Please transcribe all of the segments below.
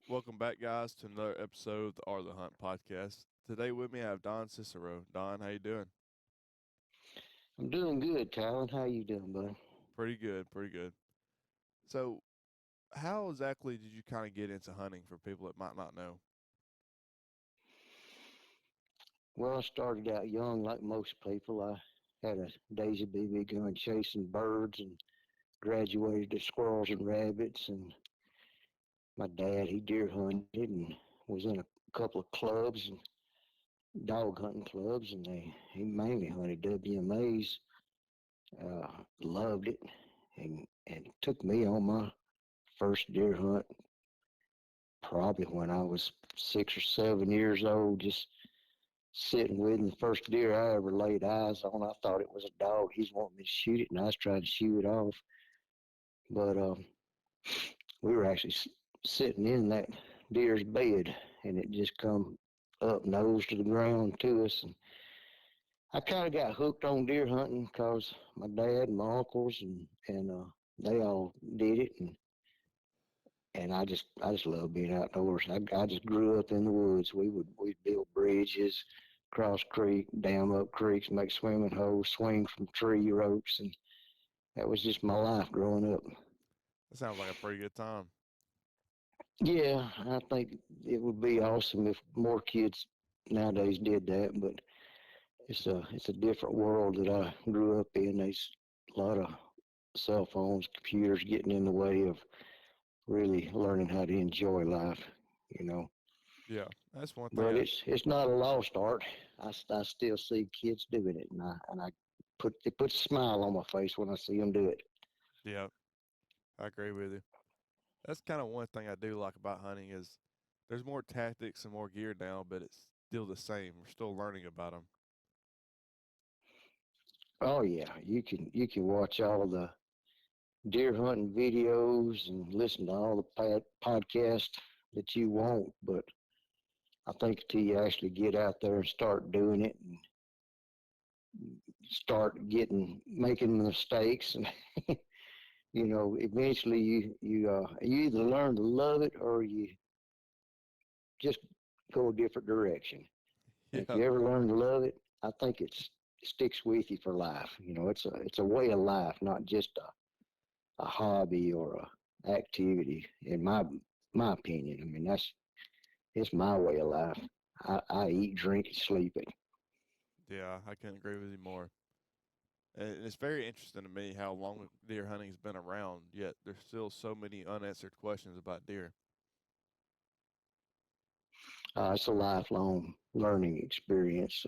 Welcome back, guys, to another episode of the Art of the Hunt podcast. Today with me, I have Don Cicero. Don, how you doing? I'm doing good, Talon. How you doing, bud? Pretty good, pretty good. So, how exactly did you kind of get into hunting for people that might not know? Well, I started out young, like most people. I had a Daisy BB gun chasing birds, and graduated to squirrels and rabbits. And my dad, he deer hunted and was in a couple of clubs and dog hunting clubs, and he mainly hunted WMAs. Loved it, and took me on my first deer hunt probably when I was 6 or 7 years old. Just sitting with him. The first deer I ever laid eyes on, I thought it was a dog. He's wanting me to shoot it, and I was trying to shoot it off. But we were actually sitting in that deer's bed, and it just come up nose to the ground to us. And I kind of got hooked on deer hunting because my dad and my uncles and they all did it, and I just love being outdoors. I just grew up in the woods. We'd build bridges, cross creek, dam up creeks, make swimming holes, swing from tree ropes, and that was just my life growing up. That sounds like a pretty good time. Yeah, I think it would be awesome if more kids nowadays did that, but it's a different world that I grew up in. There's a lot of cell phones, computers getting in the way of really learning how to enjoy life, you know. Yeah, that's one thing But I, it's not a lost art. I still see kids doing it, and I it puts a smile on my face when I see them do it. yeah, I agree with you. That's kind of one thing I do like about hunting is there's more tactics and more gear now, but it's still the same. We're still learning about them. Oh yeah, you can watch all the deer hunting videos and listen to all the podcasts that you want, but I think until you actually get out there and start doing it and start getting making mistakes and eventually you either learn to love it or you just go a different direction. And if Yeah, you ever learn to love it, I think it sticks with you for life. It's a way of life, not just a hobby or a activity. In my opinion, I mean it's my way of life. I eat, drink, and sleep it. yeah, I couldn't agree with you more. And it's very interesting to me how long deer hunting's been around, yet there's still so many unanswered questions about deer. It's a lifelong learning experience.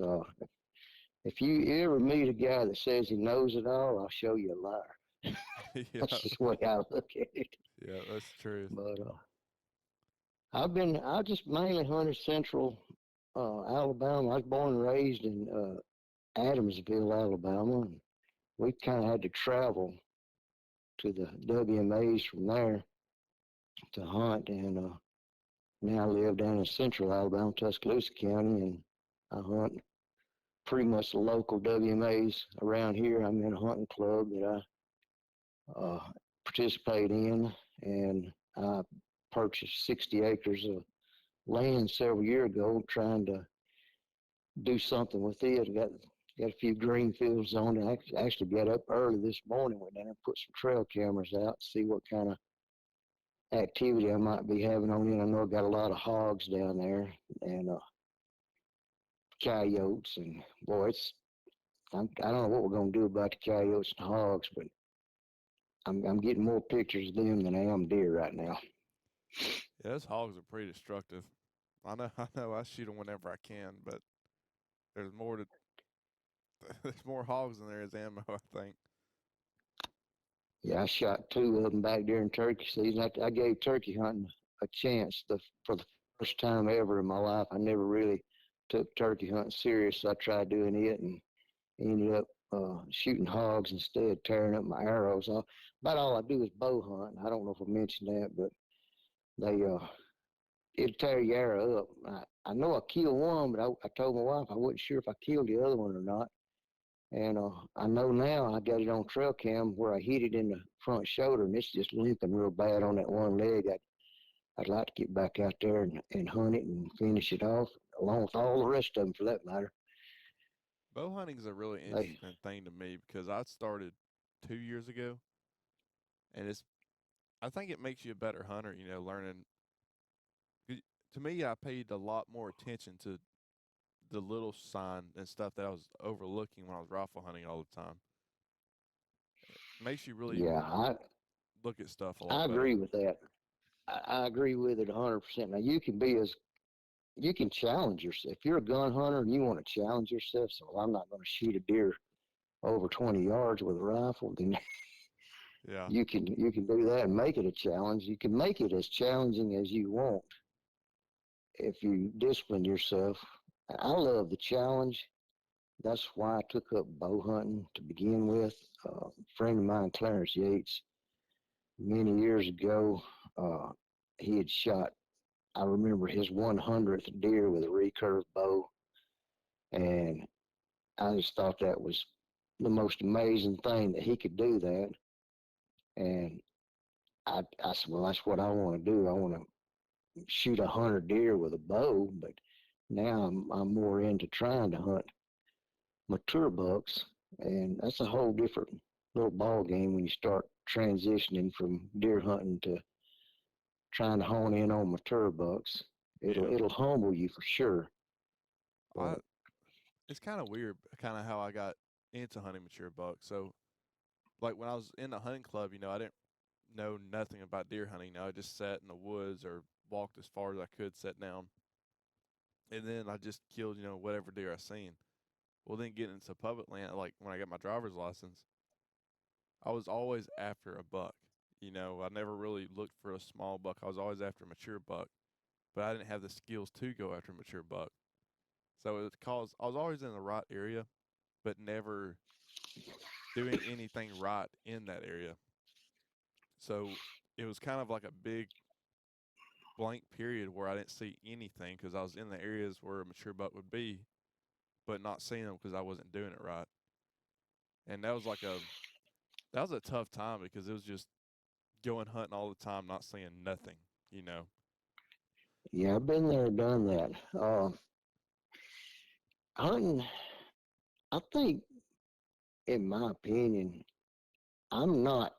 If you ever meet a guy that says he knows it all, I'll show you a liar. Yeah, That's just the way I look at it. yeah, that's true. But I just mainly hunted central Alabama. I was born and raised in Adamsville, Alabama, and we kind of had to travel to the WMAs from there to hunt. And now I live down in central Alabama, Tuscaloosa County, and I hunt pretty much the local WMAs around here. I'm in a hunting club that I participate in, and I purchased 60 acres of land several years ago, trying to do something with it. Got a few green fields on it. I actually got up early this morning, went down and put some trail cameras out to see what kind of activity I might be having on it. I know I got a lot of hogs down there and coyotes, and boy, I don't know what we're gonna do about the coyotes and hogs, but I'm getting more pictures of them than I am deer right now. Yeah, those hogs are pretty destructive. I know. I shoot them whenever I can, but there's more to there's more hogs than there is ammo. I think. Yeah, I shot two of them back during turkey season. I gave turkey hunting a chance for the first time ever in my life. I never really took turkey hunting serious. So I tried doing it and ended up shooting hogs instead, tearing up my arrows. About all I do is bow hunt. I don't know if I mentioned that, but they it'll tear your arrow up. I know I killed one, but I told my wife I wasn't sure if I killed the other one or not. And I know now I got it on trail cam where I hit it in the front shoulder, and it's just limping real bad on that one leg. I'd like to get back out there and hunt it and finish it off, along with all the rest of them for that matter. Bow hunting is a really They, interesting thing to me because I started 2 years ago, and I think it makes you a better hunter. Learning. To me, I paid a lot more attention to the little sign and stuff that I was overlooking when I was rifle hunting all the time. It makes you really yeah, look at stuff a I lot better. agree with that. I agree with it 100%. Now you can challenge yourself. If you're a gun hunter and you want to challenge yourself, so I'm not going to shoot a deer over 20 yards with a rifle, then Yeah, you can do that and make it a challenge. You can make it as challenging as you want if you discipline yourself. I love the challenge. That's why I took up bow hunting to begin with. A friend of mine, Clarence Yates, many years ago, uh, he had shot, I remember his 100th deer with a recurve bow, and I just thought that was the most amazing thing that he could do that. And I said, well, that's what I want to do. I want to shoot 100 deer with a bow, but now I'm more into trying to hunt mature bucks, and that's a whole different little ball game when you start transitioning from deer hunting to trying to hone in on mature bucks. It'll yeah. it'll humble you for sure. I But It's kind of weird, kind of how I got into hunting mature bucks. So, like when I was in the hunting club, I didn't know nothing about deer hunting. I just sat in the woods or walked as far as I could, sat down, and then I just killed, whatever deer I seen. Well, then getting into public land, like when I got my driver's license, I was always after a buck. I never really looked for a small buck. I was always after a mature buck, but I didn't have the skills to go after a mature buck. So it caused I was always in the right area, but never doing anything right in that area. So it was kind of like a big blank period where I didn't see anything because I was in the areas where a mature buck would be, but not seeing them because I wasn't doing it right. And that was a tough time because it was just going hunting all the time, not seeing nothing. You know. yeah, I've been there, done that. Hunting, I think, in my opinion, I'm not.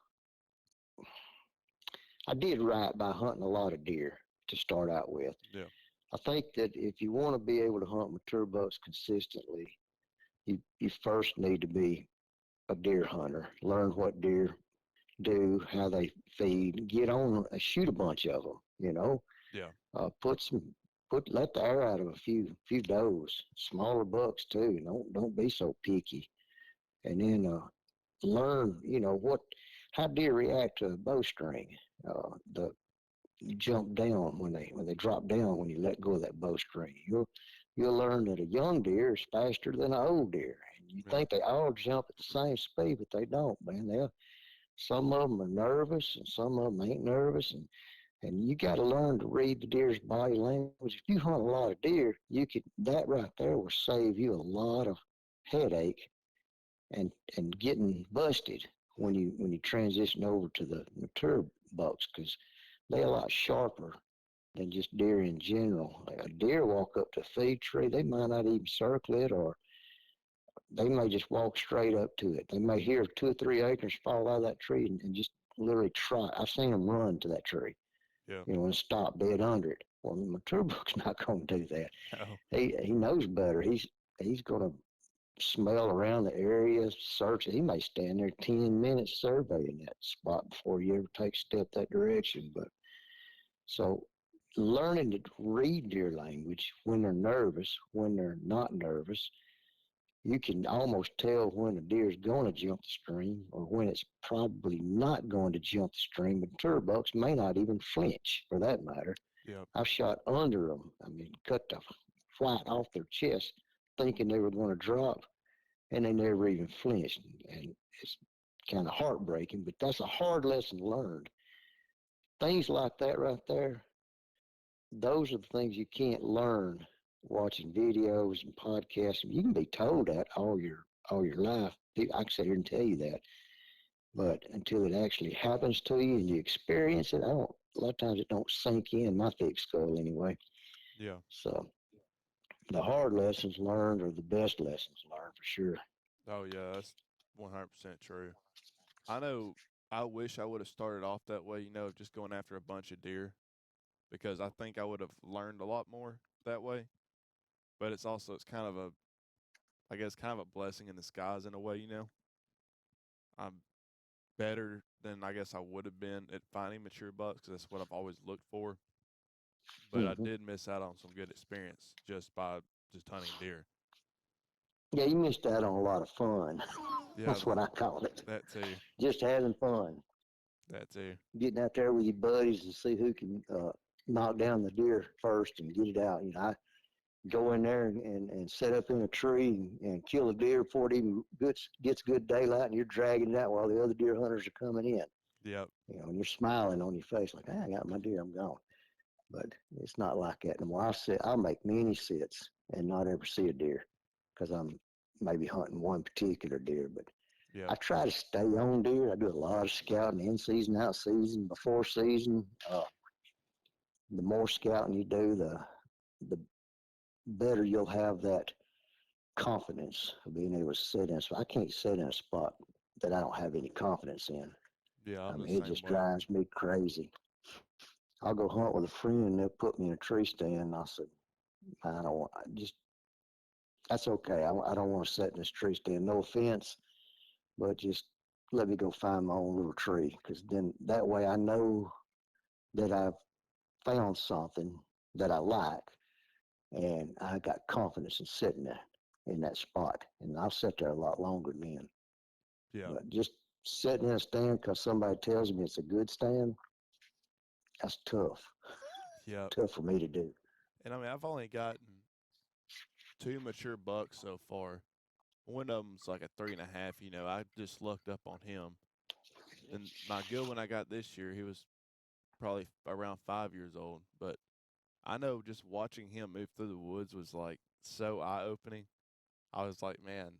I did right by hunting a lot of deer to start out with. Yeah. I think that if you want to be able to hunt mature bucks consistently, you first need to be a deer hunter. Learn what deer do, how they feed, get on, shoot a bunch of them. Yeah. Put some, let the air out of a few does, smaller bucks too. Don't be so picky. And then learn, how deer react to a bowstring. The You jump down when they drop down when you let go of that bowstring. You'll learn that a young deer is faster than an old deer. And you Yeah. think they all jump at the same speed, but they don't, man. Some of them are nervous and some of them ain't nervous, and you got to learn to read the deer's body language. If you hunt a lot of deer, that right there will save you a lot of headache and getting busted when you transition over to the mature bucks, because they're a lot sharper than just deer in general. Like a deer walk up to a feed tree, they might not even circle it, or they may just walk straight up to it. They may hear 2 or 3 acres fall out of that tree and just literally trot. I've seen them run to that tree, Yeah. and stop dead under it. Well, my turbo's not going to do that. Oh. He knows better. He's going to smell around the area, search it. He may stand there 10 minutes surveying that spot before he ever takes a step that direction. But so learning to read deer language when they're nervous, when they're not nervous, you can almost tell when a deer is going to jump the stream or when it's probably not going to jump the stream. But turbucks may not even flinch, for that matter. Yeah. I've shot under them. I mean, cut the flight off their chest, thinking they were going to drop, and they never even flinched. And it's kind of heartbreaking, but that's a hard lesson learned. Things like that right there, those are the things you can't learn watching videos and podcasts. You can be told that all your life. I can sit here and tell you that. But until it actually happens to you and you experience it, I don't. A lot of times it don't sink in my thick skull anyway. Yeah. So the hard lessons learned are the best lessons learned for sure. Oh yeah, that's 100% true. I know. I wish I would have started off that way, just going after a bunch of deer, because I think I would have learned a lot more that way. But it's kind of I guess, kind of a blessing in disguise in a way. I'm better than I guess I would have been at finding mature bucks, 'cause that's what I've always looked for. But I Hmm. did miss out on some good experience just by just hunting deer. Yeah, you missed out on a lot of fun. Yeah, That's what I call it. that too. Just having fun, That too. getting out there with your buddies and see who can knock down the deer first and get it out. I go in there and set up in a tree and kill a deer before it even gets good daylight, and you're dragging it out while the other deer hunters are coming in. Yep. And you're smiling on your face like, I got my deer, I'm gone. But it's not like that anymore. I'll make many sits and not ever see a deer because I'm maybe hunting one particular deer. But I Yep. try to stay on deer. I do a lot of scouting in season, out season, before season. The more scouting you do, the better you'll have that confidence of being able to sit in. So I can't sit in a spot that I don't have any confidence in. Yeah, I I'm the mean, it same just way. drives me crazy. I'll go hunt with a friend and they'll put me in a tree stand. And I said, I don't want, I just, that's okay. I don't want to sit in this tree stand. No offense, but just let me go find my own little tree. Because then that way I know that I've found something that I like and I got confidence in sitting there in that spot. And I'll sit there a lot longer then. Yep. But just sitting in a stand because somebody tells me it's a good stand, that's tough. Yep. Tough for me to do. And I mean, I've only gotten two mature bucks so far. One of them's like a 3.5. I just lucked up on him. And my good one I got this year, he was probably around 5 years old. But I know just watching him move through the woods was like so eye opening. I was like, man,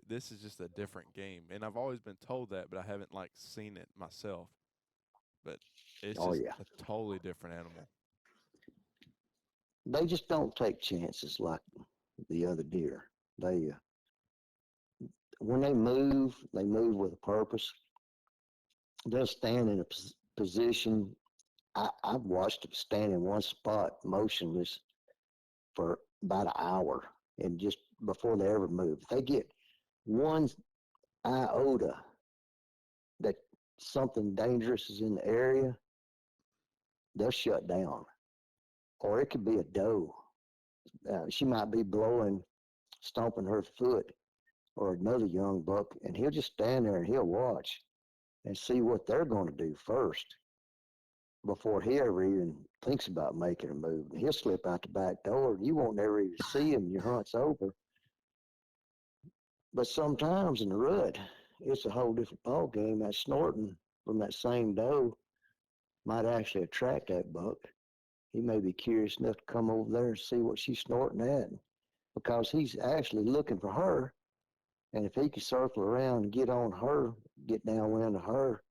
this is just a different game. And I've always been told that, but I haven't like seen it myself. But it's Oh just yeah. a totally different animal. They just don't take chances like the other deer. They when they move with a purpose. They'll stand in a position. I've watched them stand in one spot motionless for about an hour, and just before they ever move, if they get one iota that something dangerous is in the area, they'll shut down. Or it could be a doe. She might be blowing, stomping her foot, or another young buck, and he'll just stand there and he'll watch and see what they're going to do first before he ever even thinks about making a move. And he'll slip out the back door, and you won't ever even see him. Your hunt's over. But sometimes in the rut, it's a whole different ball game. That snorting from that same doe might actually attract that buck. He may be curious enough to come over there and see what she's snorting at, because he's actually looking for her. And if he can circle around and get on her, get downwind of her,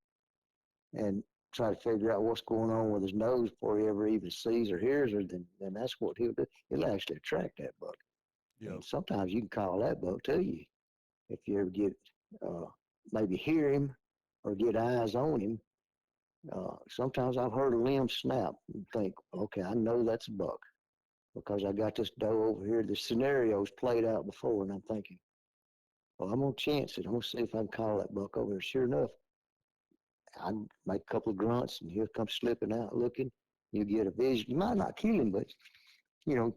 and try to figure out what's going on with his nose before he ever even sees or hears her, then that's what he'll do. He'll actually attract that buck. Yep. And sometimes you can call that buck to you if you ever get uh, maybe hear him or get eyes on him. Sometimes I've heard a limb snap and think, okay, I know that's a buck because I got this doe over here. The scenario's played out before, and I'm thinking, well, I'm gonna chance it. I'm gonna see if I can call that buck over there. Sure enough, I make a couple of grunts, and he'll come slipping out looking. You get a vision. You might not kill him, but you know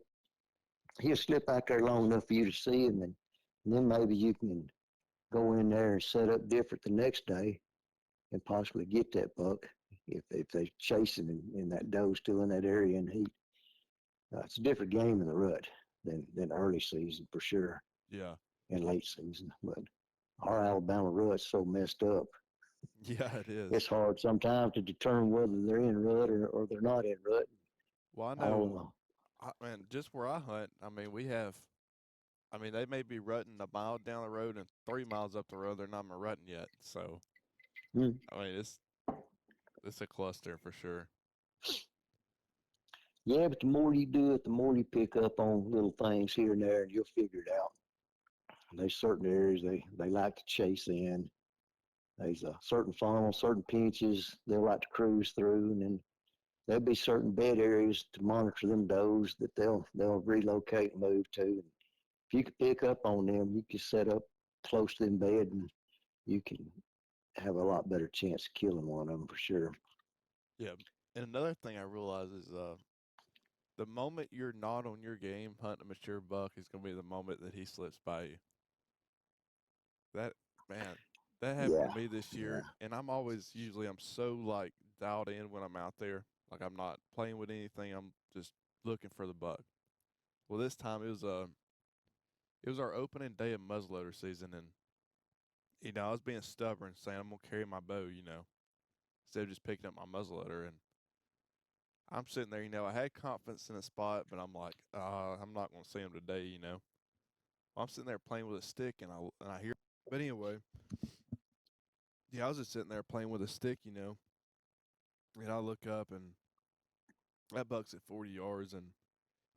he'll slip out there long enough for you to see him, and then maybe you can go in there and set up different the next day and possibly get that buck if they're chasing and that doe's still in that area in heat. It's a different game in the rut than early season for sure, Yeah. and late season. But our Alabama rut's so messed up. Yeah, it is. It's hard sometimes to determine whether they're in rut or they're not in rut. Well, I know, All man, just where I hunt, I mean, they may be rutting a mile down the road and 3 miles up the road, they're not rutting yet. So, Mm. I mean, it's a cluster for sure. Yeah, but the more you do it, the more you pick up on little things here and there, and you'll figure it out. There's certain areas they like to chase in. There's a certain funnel, certain pinches they like to cruise through, and then there'll be certain bed areas to monitor them does that they'll relocate and move to. And if you can pick up on them, you can set up close to them bed, and you can have a lot better chance of killing one of them for sure. Yeah. And another thing I realize is the moment you're not on your game hunting a mature buck is gonna be the moment that he slips by you. That man, that happened Yeah, to me this yeah, year, and I'm so like dialed in when I'm out there. Like I'm not playing with anything. I'm just looking for the buck. Well, this time it was our opening day of muzzleloader season, and I was being stubborn, saying I'm gonna carry my bow, instead of just picking up my muzzleloader. And I'm sitting there, I had confidence in a spot, but I'm like, I'm not gonna see him today. I'm sitting there playing with a stick, and I hear. But anyway, yeah, I was just sitting there playing with a stick, and I look up and that buck's at 40 yards, and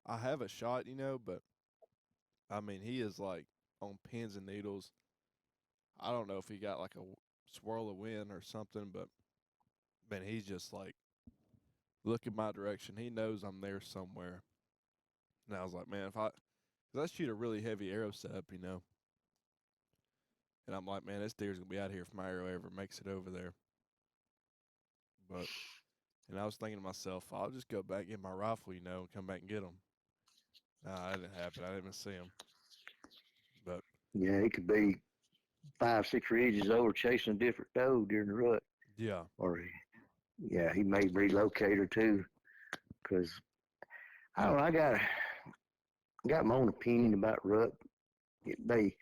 I have a shot, but I mean he is like on pins and needles. I don't know if he got like a swirl of wind or something, but man, he's just like looking my direction. He knows I'm there somewhere, and I was like, man, cause I shoot a really heavy arrow setup, and I'm like, man, this deer's gonna be out here if my arrow ever makes it over there. But and I was thinking to myself, I'll just go back get my rifle, and come back and get him. Nah, that didn't happen. I didn't even see him. But yeah. It could be 5, 6 ridges over chasing a different doe during the rut, yeah, or yeah, he may relocate her too. Because I don't know, I got my own opinion about rut. They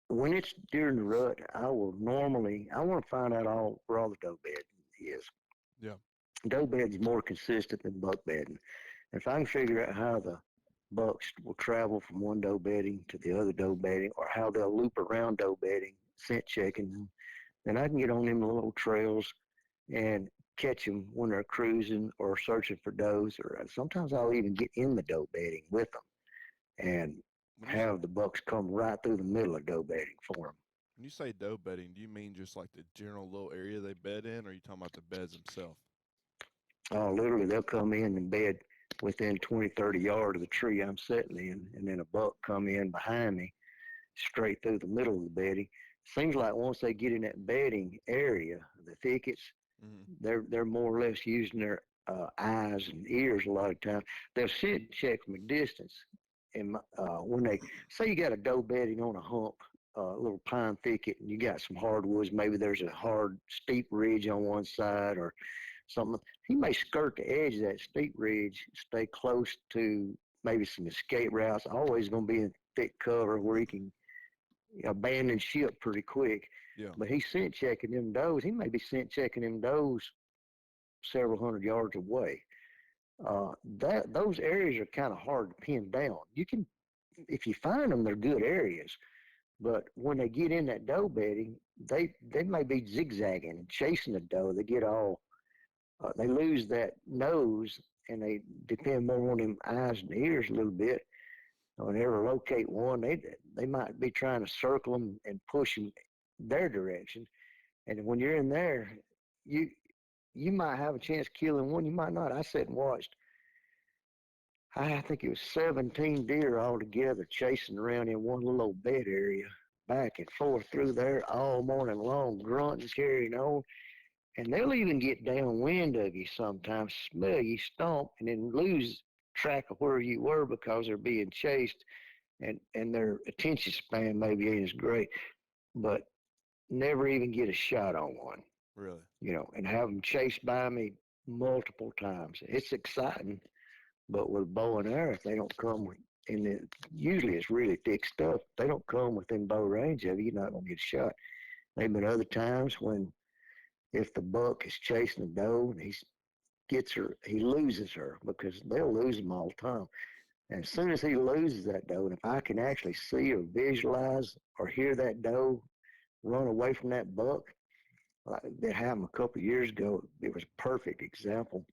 when it's during the rut, I want to find out all where all the doe bed is. yeah, Doe bed's more consistent than buck bedding. If I can figure out how the bucks will travel from one doe bedding to the other doe bedding, or how they'll loop around doe bedding, scent checking them, then I can get on them little trails and catch them when they're cruising or searching for does. Or sometimes I'll even get in the doe bedding with them and when you have the bucks come right through the middle of doe bedding for them. when you say doe bedding, do you mean just like the general little area they bed in, or are you talking about the beds themselves? Oh, literally, they'll come in and bed within 20, 30 yards of the tree I'm sitting in, and then a buck come in behind me straight through the middle of the bedding. Seems like once they get in that bedding area, the thickets, Mm-hmm. they're more or less using their eyes and ears a lot of times. They'll sit check from a distance, and when they say you got a doe bedding on a hump, a little pine thicket, and you got some hardwoods, maybe there's a hard steep ridge on one side or something. He may skirt the edge of that steep ridge, stay close to maybe some escape routes. Always going to be in thick cover where he can abandon ship pretty quick. Yeah, But he's scent checking them does. He may be scent checking them does several hundred yards away. That those areas are kind of hard to pin down. You can, if you find them, they're good areas. But when they get in that doe bedding, they may be zigzagging and chasing the doe. They get all they lose that nose and they depend more on them eyes and ears a little bit. Whenever locate one, they might be trying to circle them and push them their direction. And when you're in there, you you might have a chance of killing one, you might not. I sat and watched. I think it was 17 deer altogether chasing around in one little old bed area, back and forth through there all morning long, grunting, carrying on. And they'll even get downwind of you sometimes, smell you stomp, and then lose track of where you were because they're being chased, and their attention span maybe ain't as great, but never even get a shot on one, really. and have them chased by me multiple times. It's exciting, but with bow and arrow, if they don't come with, and usually it's really thick stuff, if they don't come within bow range of you, you're not going to get a shot. There have been other times when if the buck is chasing a doe and he gets her, he loses her because they'll lose them all the time. And as soon as he loses that doe, and if I can actually see or visualize or hear that doe run away from that buck, Like that happened a couple of years ago. It was a perfect example.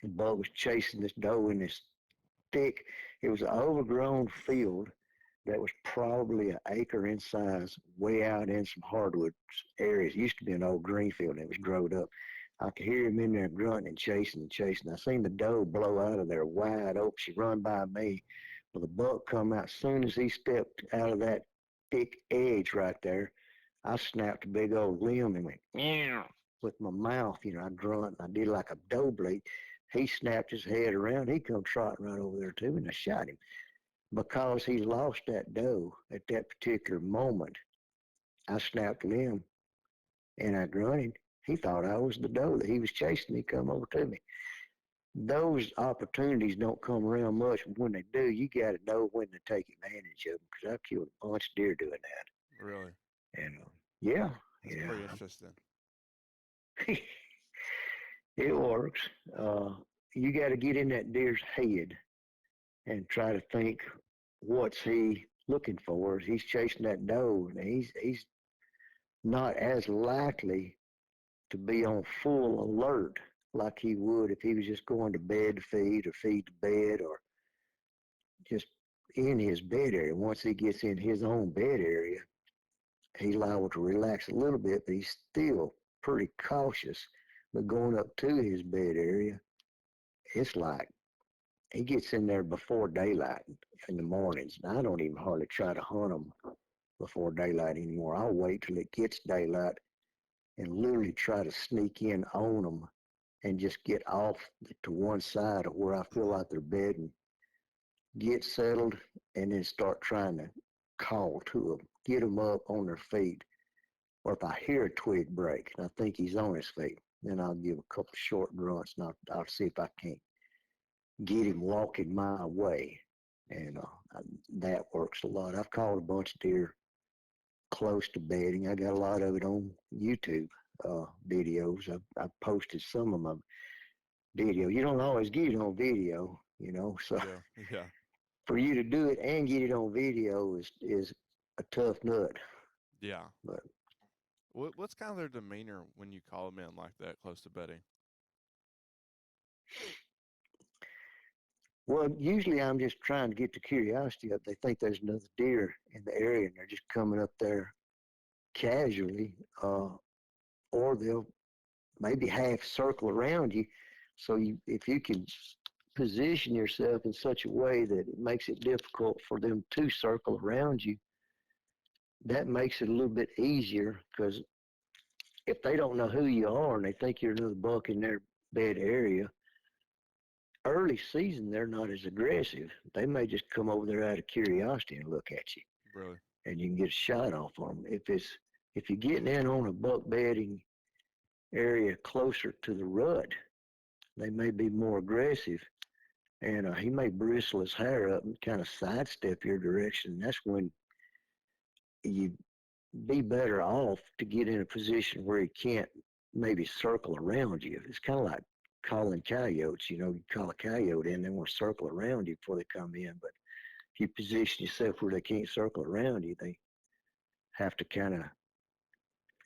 The buck was chasing this doe in this thick, it was an overgrown field that was probably an acre in size, way out in some hardwood areas. It used to be an old green field, and it was growed up. I could hear him in there grunting and chasing and chasing. I seen the doe blow out of there wide open. She run by me. Well, the buck come out. As soon as he stepped out of that thick edge right there, I snapped a big old limb and went, yeah, with my mouth. I grunt. I did like a doe bleat. He snapped his head around. He come trotting right over there to me, and I shot him. Because he lost that doe at that particular moment, I snapped a limb and I grunted. He thought I was the doe that he was chasing. He come over to me. Those opportunities don't come around much, but when they do, you got to know when to take advantage of them. Because I killed a bunch of deer doing that. Really? And yeah, That's pretty interesting. It works. You got to get in that deer's head and try to think, what's he looking for? He's chasing that doe, and he's not as likely to be on full alert like he would if he was just going to bed to feed or feed to bed or just in his bed area. Once he gets in his own bed area, he's liable to relax a little bit, but he's still pretty cautious. But going up to his bed area, it's like he gets in there before daylight in the mornings. And I don't even hardly try to hunt him before daylight anymore. I'll wait till it gets daylight and literally try to sneak in on them and just get off to one side of where I feel like they're bedding, get settled, and then start trying to call to them, get them up on their feet. Or if I hear a twig break and I think he's on his feet, then I'll give a couple short grunts and I'll see if I can't get him walking my way. And that works a lot. I've caught a bunch of deer close to bedding. I got a lot of it on YouTube videos. I've posted some of my video. You don't always get it on video, so Yeah. for you to do it and get it on video is a tough nut. Yeah. But What's kind of their demeanor when you call them in like that close to bedding? Well, usually I'm just trying to get the curiosity up. They think there's another deer in the area and they're just coming up there casually, or they'll maybe half circle around you. So if you can position yourself in such a way that it makes it difficult for them to circle around you, that makes it a little bit easier, because if they don't know who you are and they think you're another buck in their bed area, early season they're not as aggressive. They may just come over there out of curiosity and look at you. Really? And you can get a shot off on them. If you're getting in on a buck bedding area closer to the rut, they may be more aggressive, and he may bristle his hair up and kind of sidestep your direction. That's when you be better off to get in a position where he can't maybe circle around you. It's kind of like calling coyotes. You call a coyote in, they want to circle around you before they come in. But if you position yourself where they can't circle around you, they have to kind of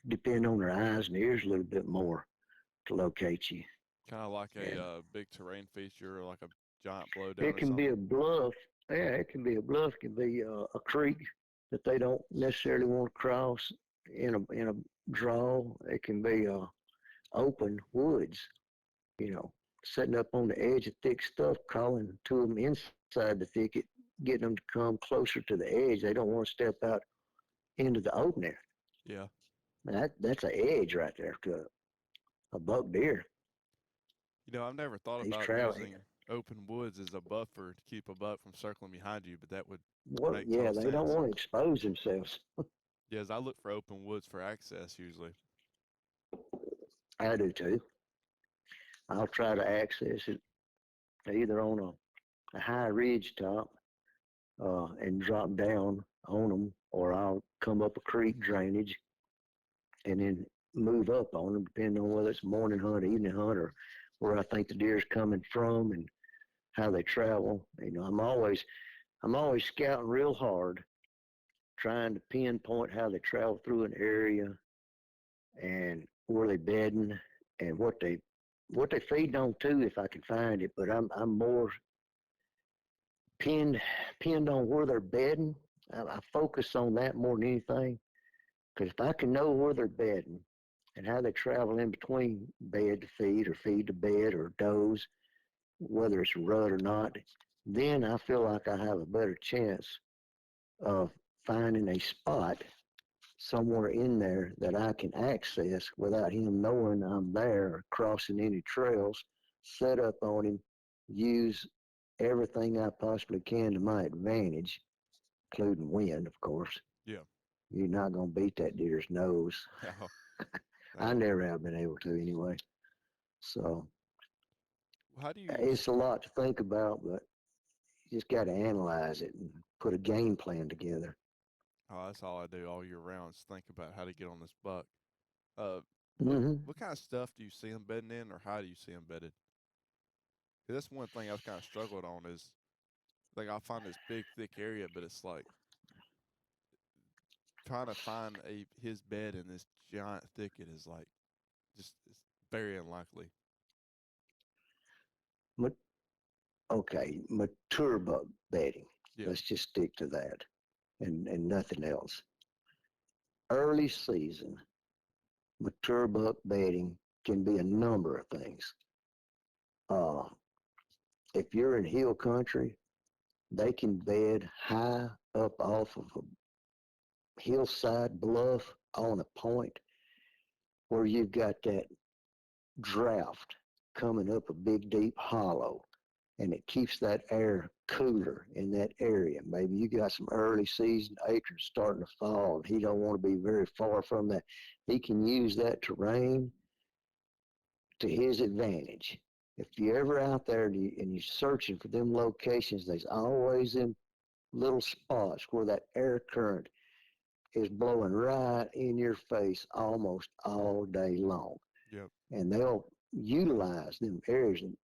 depend on their eyes and ears a little bit more to locate you. Kind of like a big terrain feature, or like a giant blowdown It or can be something? a bluff. Yeah, it can be a bluff. It can be a creek that they don't necessarily want to cross in a draw. It can be open woods. Sitting up on the edge of thick stuff, calling to them inside the thicket, getting them to come closer to the edge. They don't want to step out into the open there. Yeah. That's an edge right there to a buck deer. I've never thought He's about traveling. using open woods as a buffer to keep a buck from circling behind you, but that would Well, make yeah, total they don't sense. want to expose themselves. Yeah, as I look for open woods for access usually. I do too. I'll try to access it either on a high ridge top and drop down on them, or I'll come up a creek drainage and then move up on them, depending on whether it's morning hunt, evening hunt, or where I think the deer's coming from and how they travel. I'm always scouting real hard, trying to pinpoint how they travel through an area and where they bedding and what they feeding on too, if I can find it. But I'm more pinned pinned on where they're bedding. I focus on that more than anything. Because if I can know where they're bedding and how they travel in between bed to feed to bed or doze, whether it's a rut or not, then I feel like I have a better chance of finding a spot somewhere in there that I can access without him knowing I'm there or crossing any trails, set up on him, use everything I possibly can to my advantage, including wind, of course. Yeah. You're not going to beat that deer's nose. No. I No. never have been able to anyway. So How do you? it's a lot to think about, but you just got to analyze it and put a game plan together. Oh, that's all I do all year round is think about how to get on this buck. Uh, what Mm-hmm. what kind of stuff do you see them bedding in, or how do you see them bedded? 'Cause that's one thing I've kind of struggled on is like I find this big thick area, but it's like trying to find a his bed in this giant thicket is like just it's very unlikely. Okay, mature buck bedding. Yeah. Let's just stick to that and nothing else. Early season mature buck bedding can be a number of things. Uh, if you're in hill country, they can bed high up off of a hillside bluff on a point where you've got that draft coming up a big deep hollow and it keeps that air cooler in that area. Maybe you got some early season acres starting to fall and he don't want to be very far from that. He can use that terrain to his advantage. If you're ever out there and you're searching for them locations, there's always them little spots where that air current is blowing right in your face almost all day long. Yep. And they'll utilize them areas. And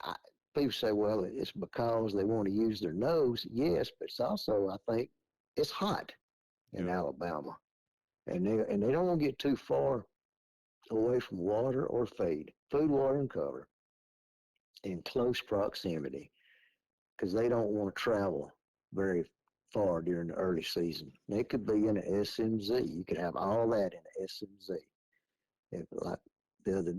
I, people say, well, it's because they want to use their nose. Yes, but it's also, I think, it's hot in Yep. Alabama. And they don't want to get too far away from water or feed, food, water, and cover in close proximity because they don't want to travel very far during the early season. They could be in an SMZ. You could have all that in an SMZ. If, like the other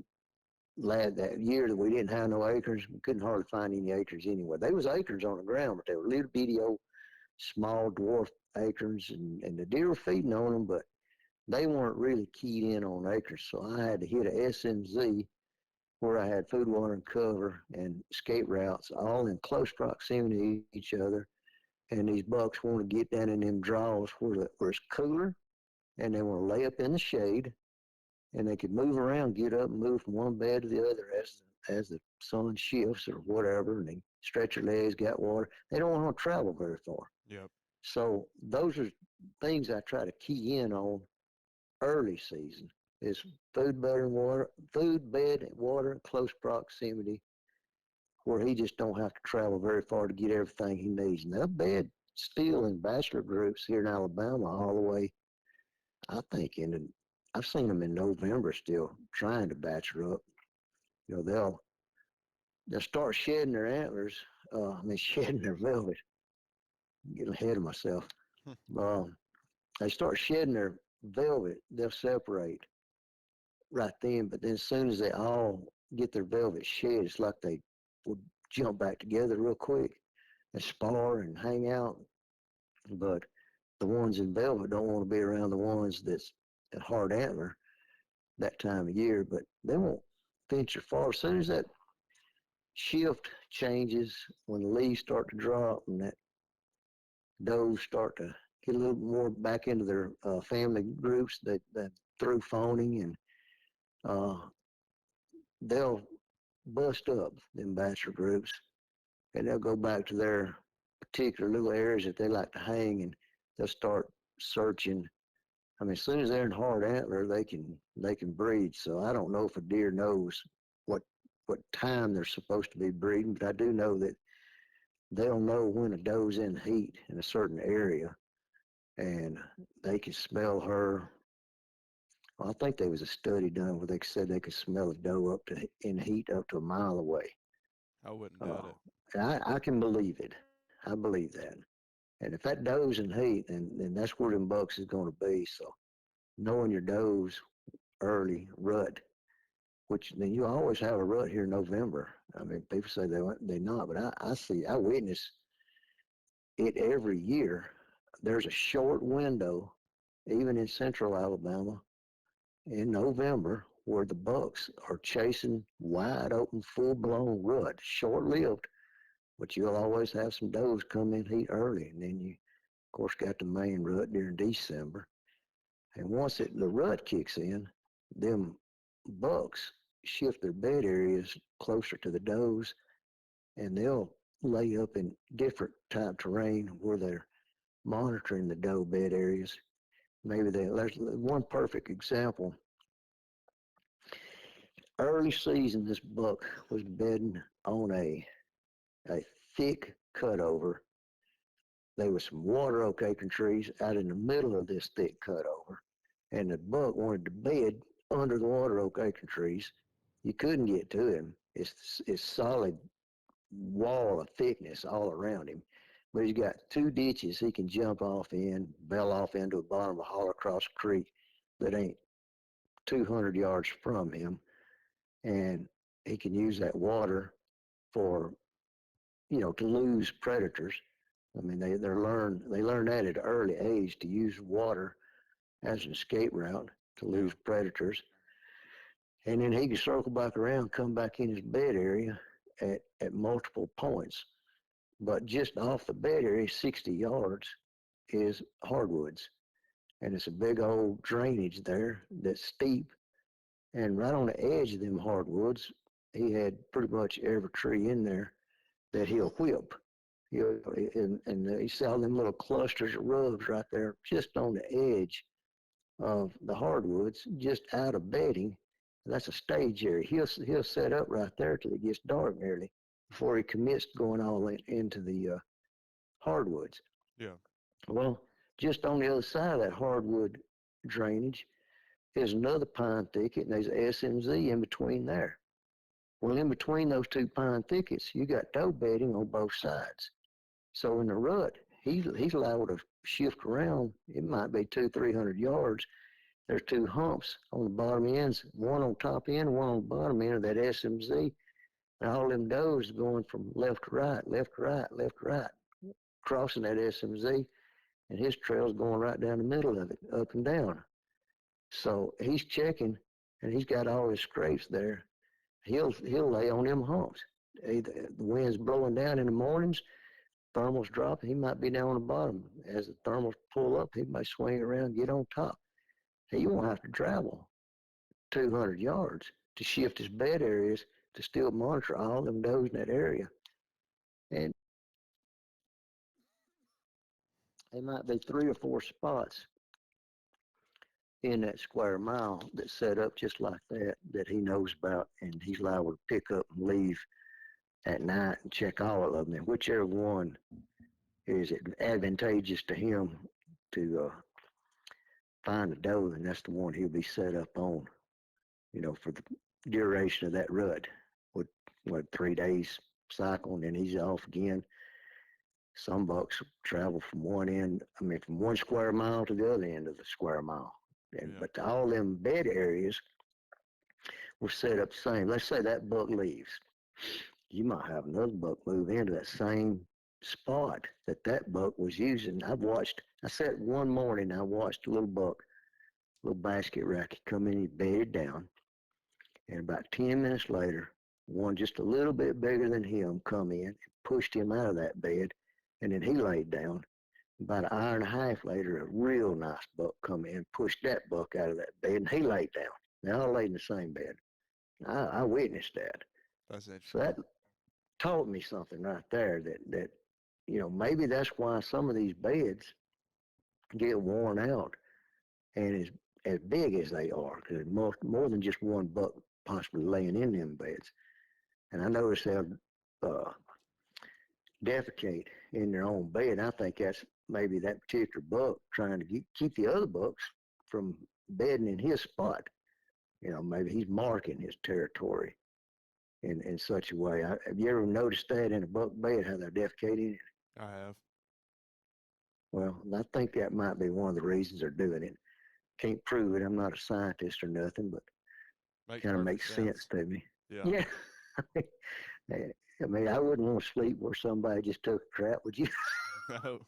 that year that we didn't have no acres, we couldn't hardly find any acres anywhere. There was acres on the ground, but they were little bitty old small dwarf acres, and the deer were feeding on them, but they weren't really keyed in on acres. So I had to hit a SMZ where I had food, water, and cover and escape routes all in close proximity to each other. And these bucks want to get down in them draws where it's cooler, and they want to lay up in the shade, and they could move around, get up and move from one bed to the other as the sun shifts or whatever, and they stretch their legs, got water. They don't want to travel very far. Yep. So those are things I try to key in on early season is food, bed, and water in close proximity where he just don't have to travel very far to get everything he needs. And they'll bed still in bachelor groups here in Alabama all the way, I think, I've seen them in November still trying to bachelor up. You know, they'll start shedding their antlers, shedding their velvet. I'm getting ahead of myself. Um, they start shedding their velvet, they'll separate right then. But then as soon as they all get their velvet shed, it's like they would jump back together real quick and spar and hang out. But the ones in velvet don't want to be around the ones that's at hard antler that time of year. But they won't venture far. As soon as that shift changes, when the leaves start to drop and that does start to get a little more back into their family groups that through phoning and uh, they'll bust up them bachelor groups and they'll go back to their particular little areas that they like to hang and they'll start searching. I mean, as soon as they're in hard antler, they can breed. So I don't know if a deer knows what what time they're supposed to be breeding, but I do know that they'll know when a doe's in heat in a certain area and they can smell her Well, I think there was a study done where they said they could smell a doe up to in heat up to a mile away. I wouldn't doubt Uh, it. and I can believe it. I believe that. And if that doe's in heat, then that's where them bucks is going to be. So knowing your does early rut, which then you always have a rut here in November. I mean, people say they not, but I witness it every year. There's a short window, even in central Alabama, in November, where the bucks are chasing wide open, full blown rut, short lived, but you'll always have some does come in heat early, and then you, of course, got the main rut during December. And once the rut kicks in, them bucks shift their bed areas closer to the does, and they'll lay up in different type terrain where they're monitoring the doe bed areas. There's one perfect example. Early season, this buck was bedding on a thick cutover. There was some water oak acorn trees out in the middle of this thick cutover, and the buck wanted to bed under the water oak acorn trees. You couldn't get to him. It's solid wall of thickness all around him. But he's got two ditches he can jump off in, bail off into the bottom of a hollow across a creek that ain't 200 yards from him, and he can use that water for, to lose predators. I mean, they learn that at an early age to use water as an escape route to Yeah. lose predators. And then he can circle back around, come back in his bed area at multiple points. But just off the bed area, 60 yards, is hardwoods. And it's a big old drainage there that's steep. And right on the edge of them hardwoods, he had pretty much every tree in there that he'll whip. And you see all them little clusters of rubs right there just on the edge of the hardwoods, just out of bedding. That's a stage area. He'll set up right there till it gets dark nearly before he commits to going all into the hardwoods. Yeah. Well, just on the other side of that hardwood drainage is another pine thicket, and there's a SMZ in between there. Well, in between those two pine thickets, you got doe bedding on both sides. So in the rut, he's liable to shift around. It might be 200-300 yards. There's two humps on the bottom ends, one on top end, one on the bottom end of that SMZ. And all them does going from left to right, left to right, left to right, crossing that SMZ, and his trail's going right down the middle of it, up and down. So he's checking, and he's got all his scrapes there. He'll lay on them humps. Either the wind's blowing down in the mornings, thermals drop, he might be down on the bottom. As the thermals pull up, he might swing around, get on top. He won't have to travel 200 yards to shift his bed areas to still monitor all them does in that area. And there might be 3 or 4 spots in that square mile that's set up just like that he knows about, and he's liable to pick up and leave at night and check all of them. And whichever one is advantageous to him to find a doe, and that's the one he'll be set up on, for the duration of that rut. What 3 days cycle, and then he's off again. Some bucks travel from from 1 square mile to the other end of the square mile. Yeah. But all them bed areas were set up the same. Let's say that buck leaves. You might have another buck move into that same spot that buck was using. I sat one morning, I watched a little buck, little basket racket come in, he bedded down. And about 10 minutes later, one just a little bit bigger than him come in and pushed him out of that bed. And then he laid down. About an hour and a half later, a real nice buck come in, pushed that buck out of that bed, and he laid down. They all laid in the same bed. I witnessed that. That's So interesting. that taught me something right there that maybe that's why some of these beds get worn out and as big as they are, because more than just one buck possibly laying in them beds. And I noticed they'll defecate in their own bed. I think that's maybe that particular buck trying to keep the other bucks from bedding in his spot. Maybe he's marking his territory in such a way. Have you ever noticed that in a buck bed, how they're defecating it? I have. Well, I think that might be one of the reasons they're doing it. Can't prove it. I'm not a scientist or nothing, but Makes kind of perfect makes sense to me. Yeah. Yeah. I mean, I wouldn't want to sleep where somebody just took a crap, would you? No.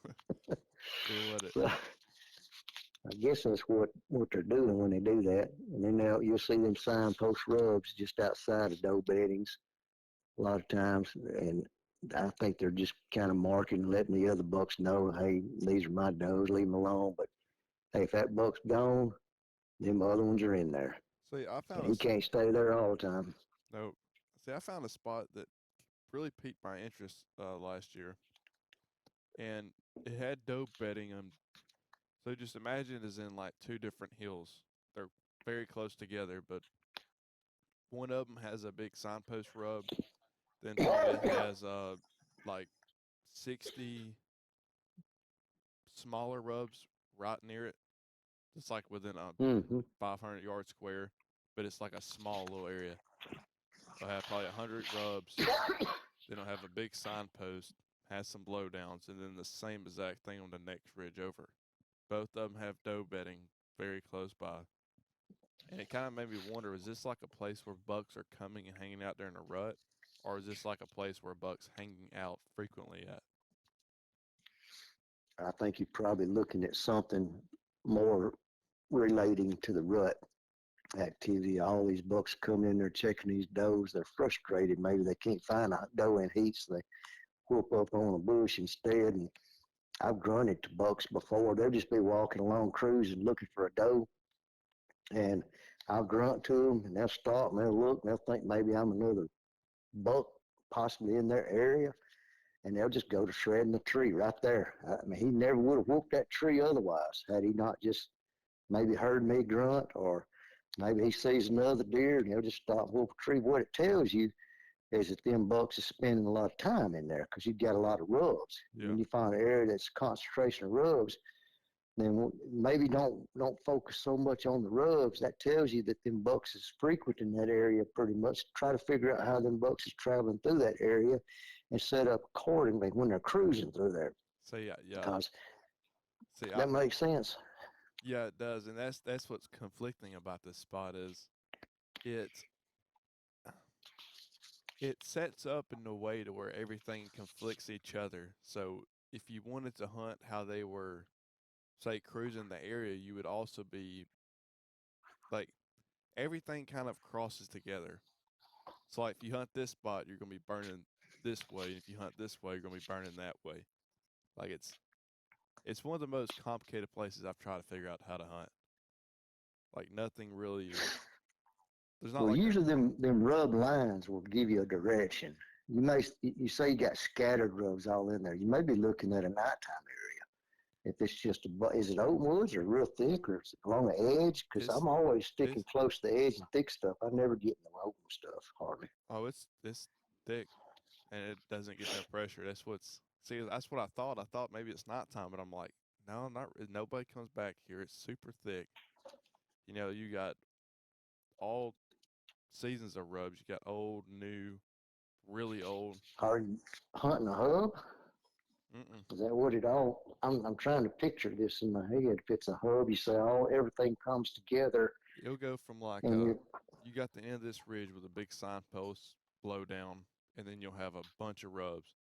Feel what it. So I guess that's what they're doing when they do that. And then you'll see them signpost rubs just outside of doe beddings a lot of times. And I think they're just kind of marking, letting the other bucks know, hey, these are my does, leave them alone. But hey, if that buck's gone, them other ones are in there. See, I And found he can't stay there all the time. no. See, I found a spot that really piqued my interest last year, and it had doe bedding. So just imagine it is in like two different hills. They're very close together, but one of them has a big signpost rub. Then probably has like 60 smaller rubs right near it. It's like within a Mm-hmm. 500-yard square, but it's like a small little area. They'll have probably 100 rubs. Then they'll have a big signpost, has some blowdowns, and then the same exact thing on the next ridge over. Both of them have doe bedding very close by. And it kind of made me wonder, is this like a place where bucks are coming and hanging out during a rut? Or is this like a place where bucks hanging out frequently at? I think you're probably looking at something more relating to the rut activity. All these bucks come in there checking these does. They're frustrated. Maybe they can't find a doe in heat, so they whoop up on a bush instead. And I've grunted to bucks before. They'll just be walking along cruising looking for a doe. And I'll grunt to them, and they'll stop, and they'll look, and they'll think maybe I'm another buck possibly in their area, and they'll just go to shredding the tree right there. I mean, he never would have whooped that tree otherwise had he not just maybe heard me grunt, or maybe he sees another deer, and he'll just stop and whoop a tree. What it tells you is that them bucks is spending a lot of time in there because you've got a lot of rubs. Yeah. When you find an area that's concentration of rubs, then maybe don't focus so much on the rubs. That tells you that them bucks is frequenting that area pretty much. Try to figure out how them bucks is traveling through that area and set up accordingly when they're cruising through there. So yeah. Because See, that makes sense. Yeah, it does, and that's what's conflicting about this spot is it it sets up in a way to where everything conflicts each other. So if you wanted to hunt how they were, say, cruising the area, you would also be like everything kind of crosses together. So like if you hunt this spot, you're gonna be burning this way, and if you hunt this way, you're gonna be burning that way. Like it's one of the most complicated places I've tried to figure out how to hunt. Like nothing really is. There's not Well, like a usually them rub lines will give you a direction. You say you got scattered rubs all in there. You may be looking at a nighttime area. If it's just is it open woods or real thick or is it along the edge? Because it's I'm always sticking it's close to the edge and thick stuff. I never get in the open stuff hardly. oh it's thick and it doesn't get no pressure. That's what I thought. I thought maybe it's nighttime, but I'm like, no, nobody comes back here. It's super thick. You got all seasons of rubs. You got old, new, really old. Are you hunting a hub? Mm-mm. Is that what it all? I'm trying to picture this in my head. If it's a hub, you say everything comes together, It'll go from like and you you got the end of this ridge with a big signpost blow down, and then you'll have a bunch of rubs,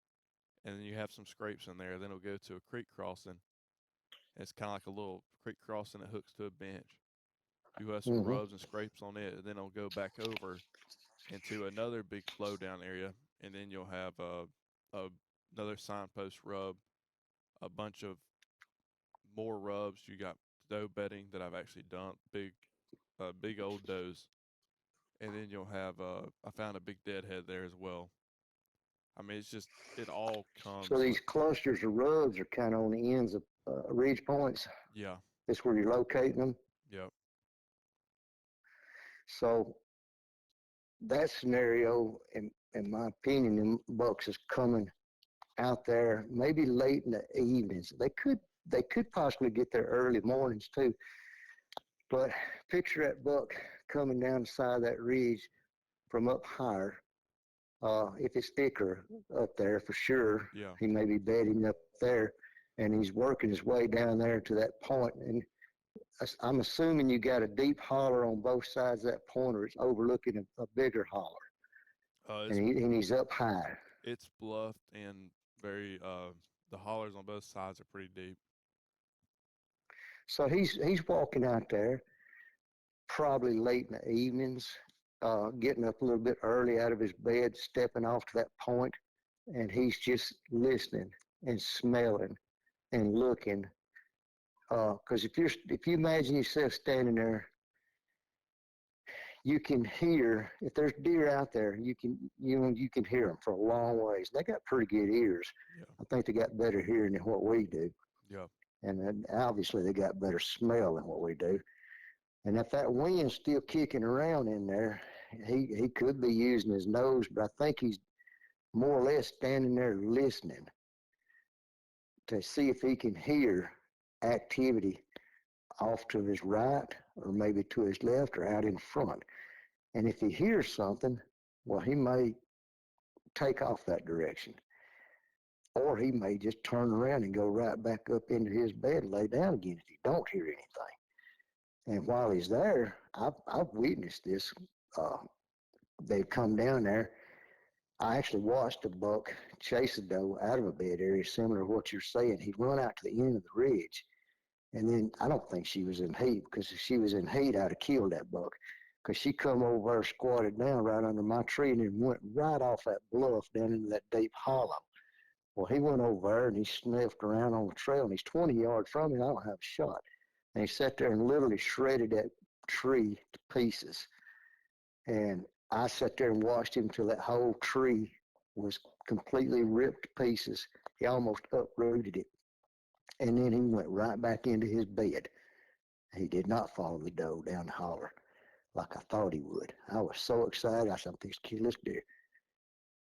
and then you have some scrapes in there. Then it'll go to a creek crossing. It's kind of like a little creek crossing that hooks to a bench. You have some mm-hmm. rubs and scrapes on it, and then it'll go back over into another big blow down area, and then you'll have a another signpost rub, a bunch of more rubs. You got doe bedding that I've actually dumped, big old does, and then you'll have I found a big deadhead there as well. I mean, it's just it all So comes these like clusters of rubs are kind of on the ends of ridge points. yeah, That's where you're locating them. yep, So that scenario, in my opinion, them bucks is coming out there maybe late in the evenings. They could possibly get there early mornings too. But picture that buck coming down the side of that ridge from up higher. If it's thicker up there, for sure, Yeah. he may be bedding up there, and he's working his way down there to that point. And I'm assuming you got a deep holler on both sides of that point, or it's overlooking a bigger holler, It's and he's up high. it's bluffed and very the hollers on both sides are pretty deep. So he's walking out there, probably late in the evenings, getting up a little bit early out of his bed, stepping off to that point, and he's just listening and smelling and looking. Because if you imagine yourself standing there, you can hear if there's deer out there. You can hear them for a long ways. They got pretty good ears. Yeah. I think they got better hearing than what we do, Yeah. and then obviously they got better smell than what we do. And if that wind's still kicking around in there, he could be using his nose, but I think he's more or less standing there listening to see if he can hear activity off to his right or maybe to his left or out in front. And if he hears something, well, he may take off that direction. Or he may just turn around and go right back up into his bed and lay down again if he don't hear anything. And while he's there, I've witnessed this. Uh, they come down there. I actually watched a buck chase a doe out of a bed area, similar to what you're saying. He'd run out to the end of the ridge, and then I don't think she was in heat, because if she was in heat, I'd have killed that buck. Because she come over there, squatted down right under my tree, and then went right off that bluff down into that deep hollow. Well, he went over there and he sniffed around on the trail, and he's 20 yards from me. I don't have a shot. And he sat there and literally shredded that tree to pieces. And I sat there and watched him till that whole tree was completely ripped to pieces. He almost uprooted it. And then he went right back into his bed. He did not follow the doe down the holler like I thought he would. I was so excited. I said, I'm fixing to kill this deer.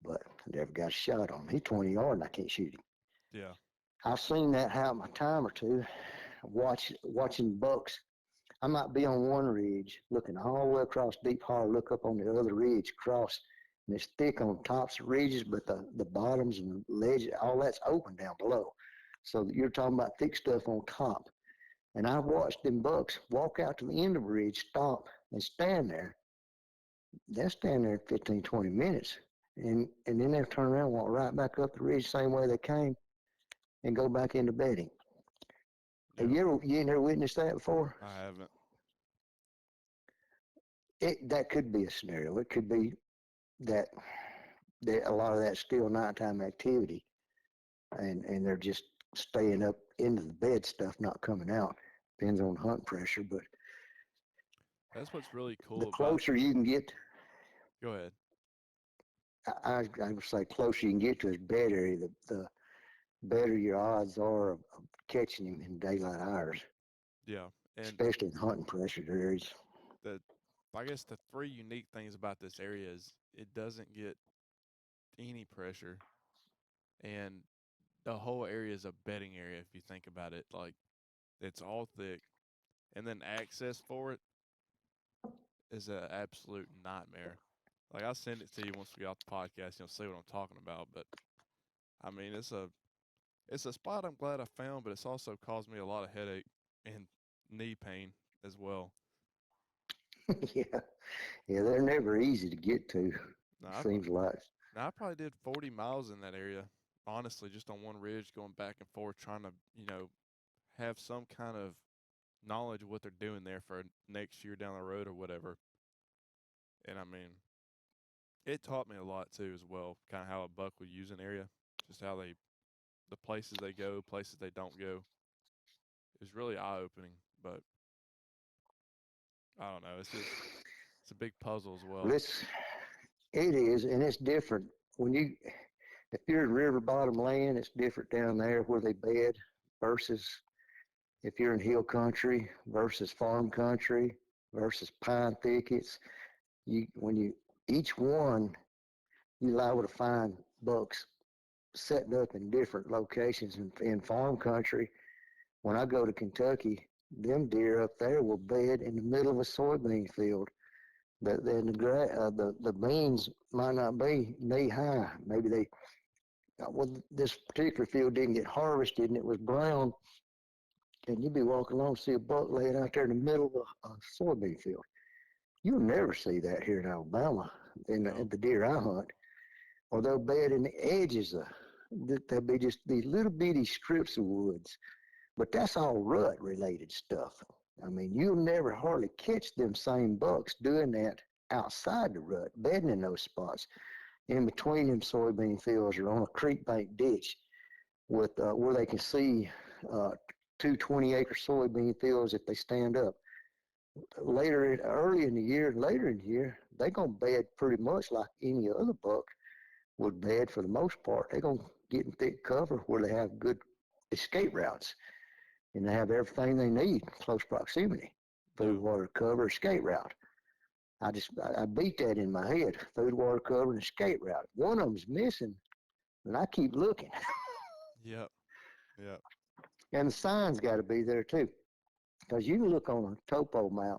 But I never got a shot on him. He's 20 yards and I can't shoot him. Yeah. I've seen that happen a time or two. Watching bucks. I might be on one ridge looking all the way across deep hollow, look up on the other ridge across, and it's thick on the tops of ridges, but the bottoms and the ledges, all that's open down below. So you're talking about thick stuff on top. And I've watched them bucks walk out to the end of the ridge, stop, and stand there. They'll stand there 15, 20 minutes. And then they'll turn around, walk right back up the ridge, same way they came, and go back into bedding. Yeah. You ain't never witnessed that before? I haven't. That could be a scenario. It could be that a lot of that still nighttime activity, and they're just staying up into the bed stuff, not coming out. Depends on hunt pressure, but That's what's really the cool about. closer you can get, Go ahead. I would say closer you can get to his bed area, the better your odds are of catching him in daylight hours, Yeah. And especially in hunting pressure areas. the I guess the three unique things about this area is it doesn't get any pressure, and the whole area is a bedding area if you think about it. Like, it's all thick, and then access for it is an absolute nightmare. Like, I'll send it to you once we get off the podcast. You'll see what I'm talking about. But I mean, it's a spot I'm glad I found, but it's also caused me a lot of headache and knee pain as well. Yeah, yeah, they're never easy to get to. Now I, Seems like. now I probably did 40 miles in that area, honestly, just on one ridge, going back and forth, trying to have some kind of knowledge of what they're doing there for next year down the road or whatever. And I mean, it taught me a lot too as well, kind of how a buck would use an area, just how the places they go, places they don't go. Is really eye opening, but I don't know. It's a big puzzle as Well, well. it is, and it's different when if you're in river bottom land, it's different down there where they bed versus if you're in hill country versus farm country versus pine thickets. When you each one you're liable to find bucks setting up in different locations in farm country. When I go to Kentucky, them deer up there will bed in the middle of a soybean field. The beans might not be knee high. Maybe this particular field didn't get harvested and it was brown, and you'd be walking along, see a buck laying out there in the middle of a soybean field. You'll never see that here in Alabama in No. the deer I hunt. Or they'll bed in the edges of, there'll be just these little bitty strips of woods. But that's all rut related stuff. I mean, you'll never hardly catch them same bucks doing that outside the rut, bedding in those spots, in between them soybean fields or on a creek bank ditch with where they can see uh, two 20-acre soybean fields if they stand up. Early in the year and later in the year, they're going to bed pretty much like any other buck would bed for the most part. They're going to get in thick cover where they have good escape routes and they have everything they need in close proximity. Food, Yeah. water, cover, escape route. I beat that in my head. Food, water, cover, and escape route. One of them's missing, and I keep looking. Yep. Yep. And the sign's got to be there too, because you can look on a topo map,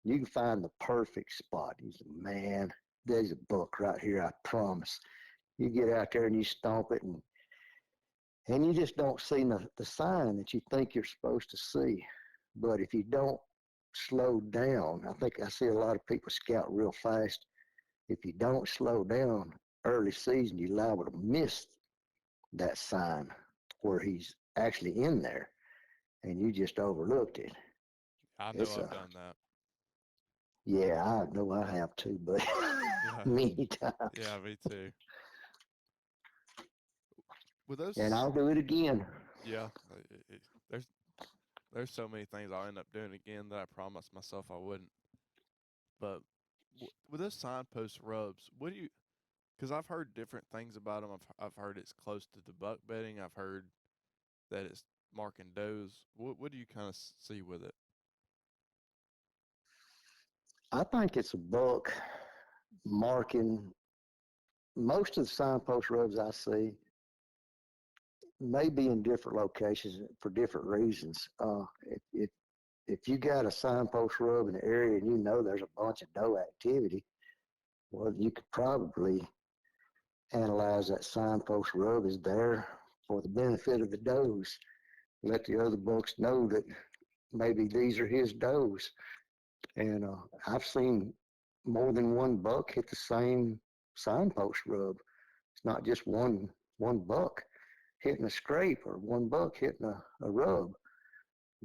you can find the perfect spot. You say, man, there's a buck right here, I promise. You get out there and you stomp it, and you just don't see the sign that you think you're supposed to see. But if you don't slow down, I think I see a lot of people scout real fast. If you don't slow down early season, you're liable to miss that sign where he's actually in there, and you just overlooked it. I know It's I've done that. yeah, I know I have too, but Yeah. many times, Yeah, me too. With and those, I'll do it again. yeah, there's so many things I'll end up doing again that I promised myself I wouldn't. But with those signpost rubs, what do you? Because I've heard different things about them. I've heard it's close to the buck bedding. I've heard that it's marking does. What do you kind of see with it? I think it's a buck marking most of the signpost rubs I see may be in different locations for different reasons. If you got a signpost rub in the area and you know there's a bunch of doe activity, well, you could probably analyze that signpost rub is there for the benefit of the does. Let the other bucks know that maybe these are his does. And I've seen more than one buck hit the same signpost rub. It's not just one buck hitting a scrape or one buck hitting a rub.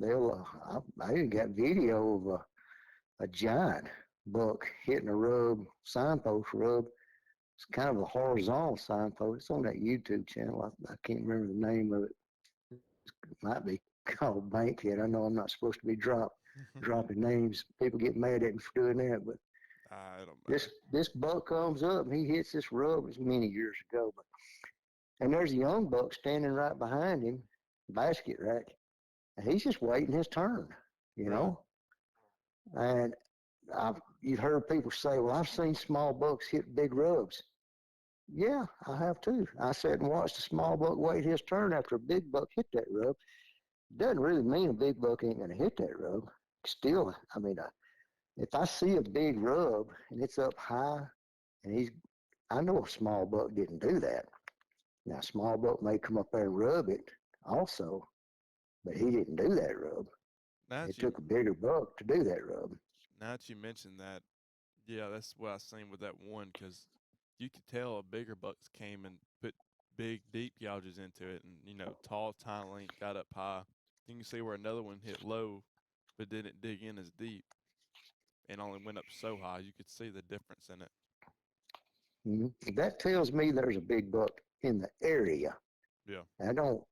I even got video of a giant buck hitting a rub, signpost rub. It's kind of a horizontal signpost. It's on that YouTube channel. I can't remember the name of it. It might be called Bankhead. I know I'm not supposed to be dropping names. People get mad at me for doing that, but I don't this matter. this buck comes up and he hits this rub. It was many years ago, and there's a young buck standing right behind him, basket rack, and he's just waiting his turn, you Really? know. And you've heard people say, "Well, I've seen small bucks hit big rubs." Yeah, I have too. I sat and watched a small buck wait his turn after a big buck hit that rub. Doesn't really mean a big buck ain't gonna hit that rub. Still, I mean, if I see a big rub and it's up high, and I know a small buck didn't do that. Now, a small buck may come up there and rub it also, but he didn't do that rub. Now It that you took a bigger buck to do that rub. now that you mentioned that, yeah, that's what I seen with that one because you could tell a bigger bucks came and put big deep gouges into it, and tall tine link got up high. You can see where another one hit low, but didn't dig in as deep and only went up so high. You could see the difference in it. That tells me there's a big buck in the area. Yeah.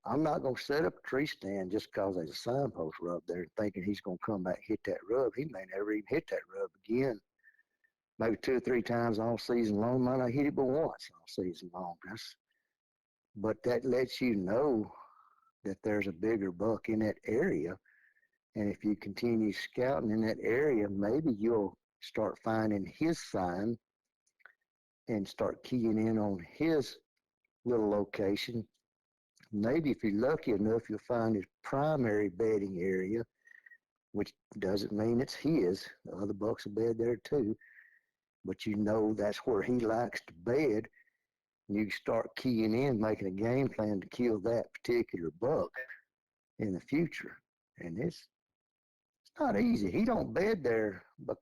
I'm not going to set up a tree stand just because there's a signpost rub there thinking he's going to come back and hit that rub. He may never even hit that rub again. Maybe two or three times all season long. Might not hit it but once all season long. But that lets you know that there's a bigger buck in that area. And if you continue scouting in that area, maybe you'll start finding his sign and start keying in on his little location. Maybe if you're lucky enough, you'll find his primary bedding area. which doesn't mean it's his. The other bucks will bed there too, but you know that's where he likes to bed. You start keying in, making a game plan to kill that particular buck in the future. And it's not easy. He don't bed there but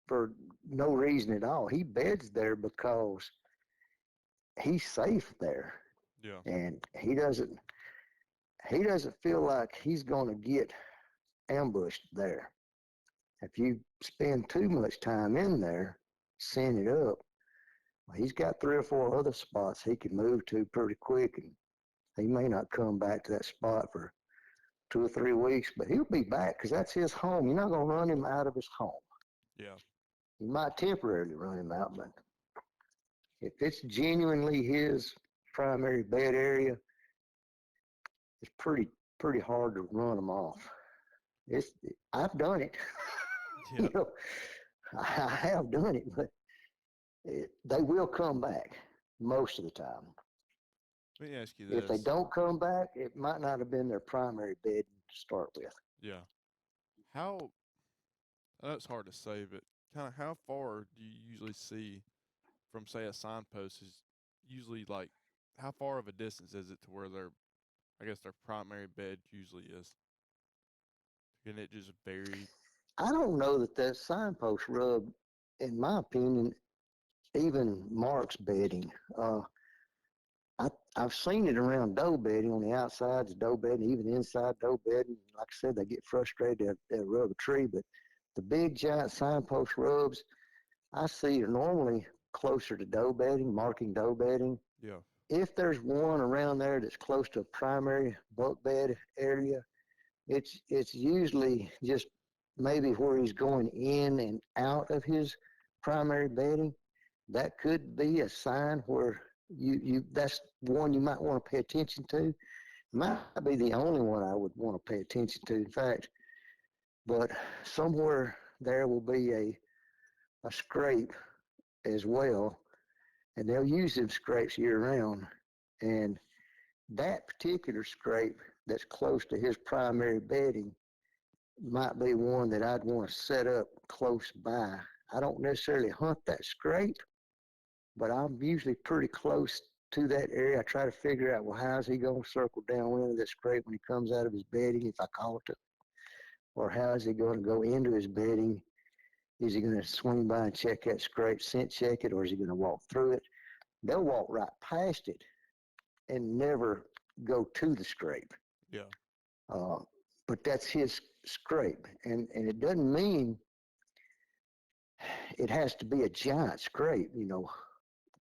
for no reason at all. He beds there because he's safe there. Yeah. And he doesn't feel like he's gonna get ambushed there. If you spend too much time in there, setting it up, well, he's got 3 or 4 other spots he can move to pretty quick, and he may not come back to that spot for 2 or 3 weeks, but he'll be back because that's his home. You're not going to run him out of his home. Yeah. You might temporarily run him out, but if it's genuinely his primary bed area, it's pretty hard to run them off. It's I've done it. Yeah. you know, I have done it, but they will come back most of the time. Let me ask you If they this. don't come back, it might not have been their primary bed to start with. Yeah. How, I know it's hard to say, but kind of how far do you usually see from, say, a signpost is usually like, how far of a distance is it to where their, I guess, their primary bed usually is? Can it just vary? I don't know that signpost rub, in my opinion, even marks bedding. Uh, I've seen it around doe bedding on the outsides of doe bedding, even inside doe bedding. Like I said, they get frustrated, they'll rub a tree, but the big giant signpost rubs, I see are normally closer to doe bedding, marking doe bedding. Yeah. If there's one around there that's close to a primary buck bed area, it's usually just maybe where he's going in and out of his primary bedding. That could be a sign where you that's one you might want to pay attention to. Might be the only one I would want to pay attention to, in fact. But somewhere there will be a scrape as well, and they'll use them scrapes year round. And that particular scrape that's close to his primary bedding might be one that I'd want to set up close by. I don't necessarily hunt that scrape, but I'm usually pretty close to that area. I try to figure out, well, how's he going to circle downwind of that scrape when he comes out of his bedding, if I call it to, or how is he going to go into his bedding? Is he going to swing by and check that scrape, scent check it, or is he going to walk through it? They'll walk right past it and never go to the scrape. Yeah. Uh, but that's his scrape, and it doesn't mean it has to be a giant scrape,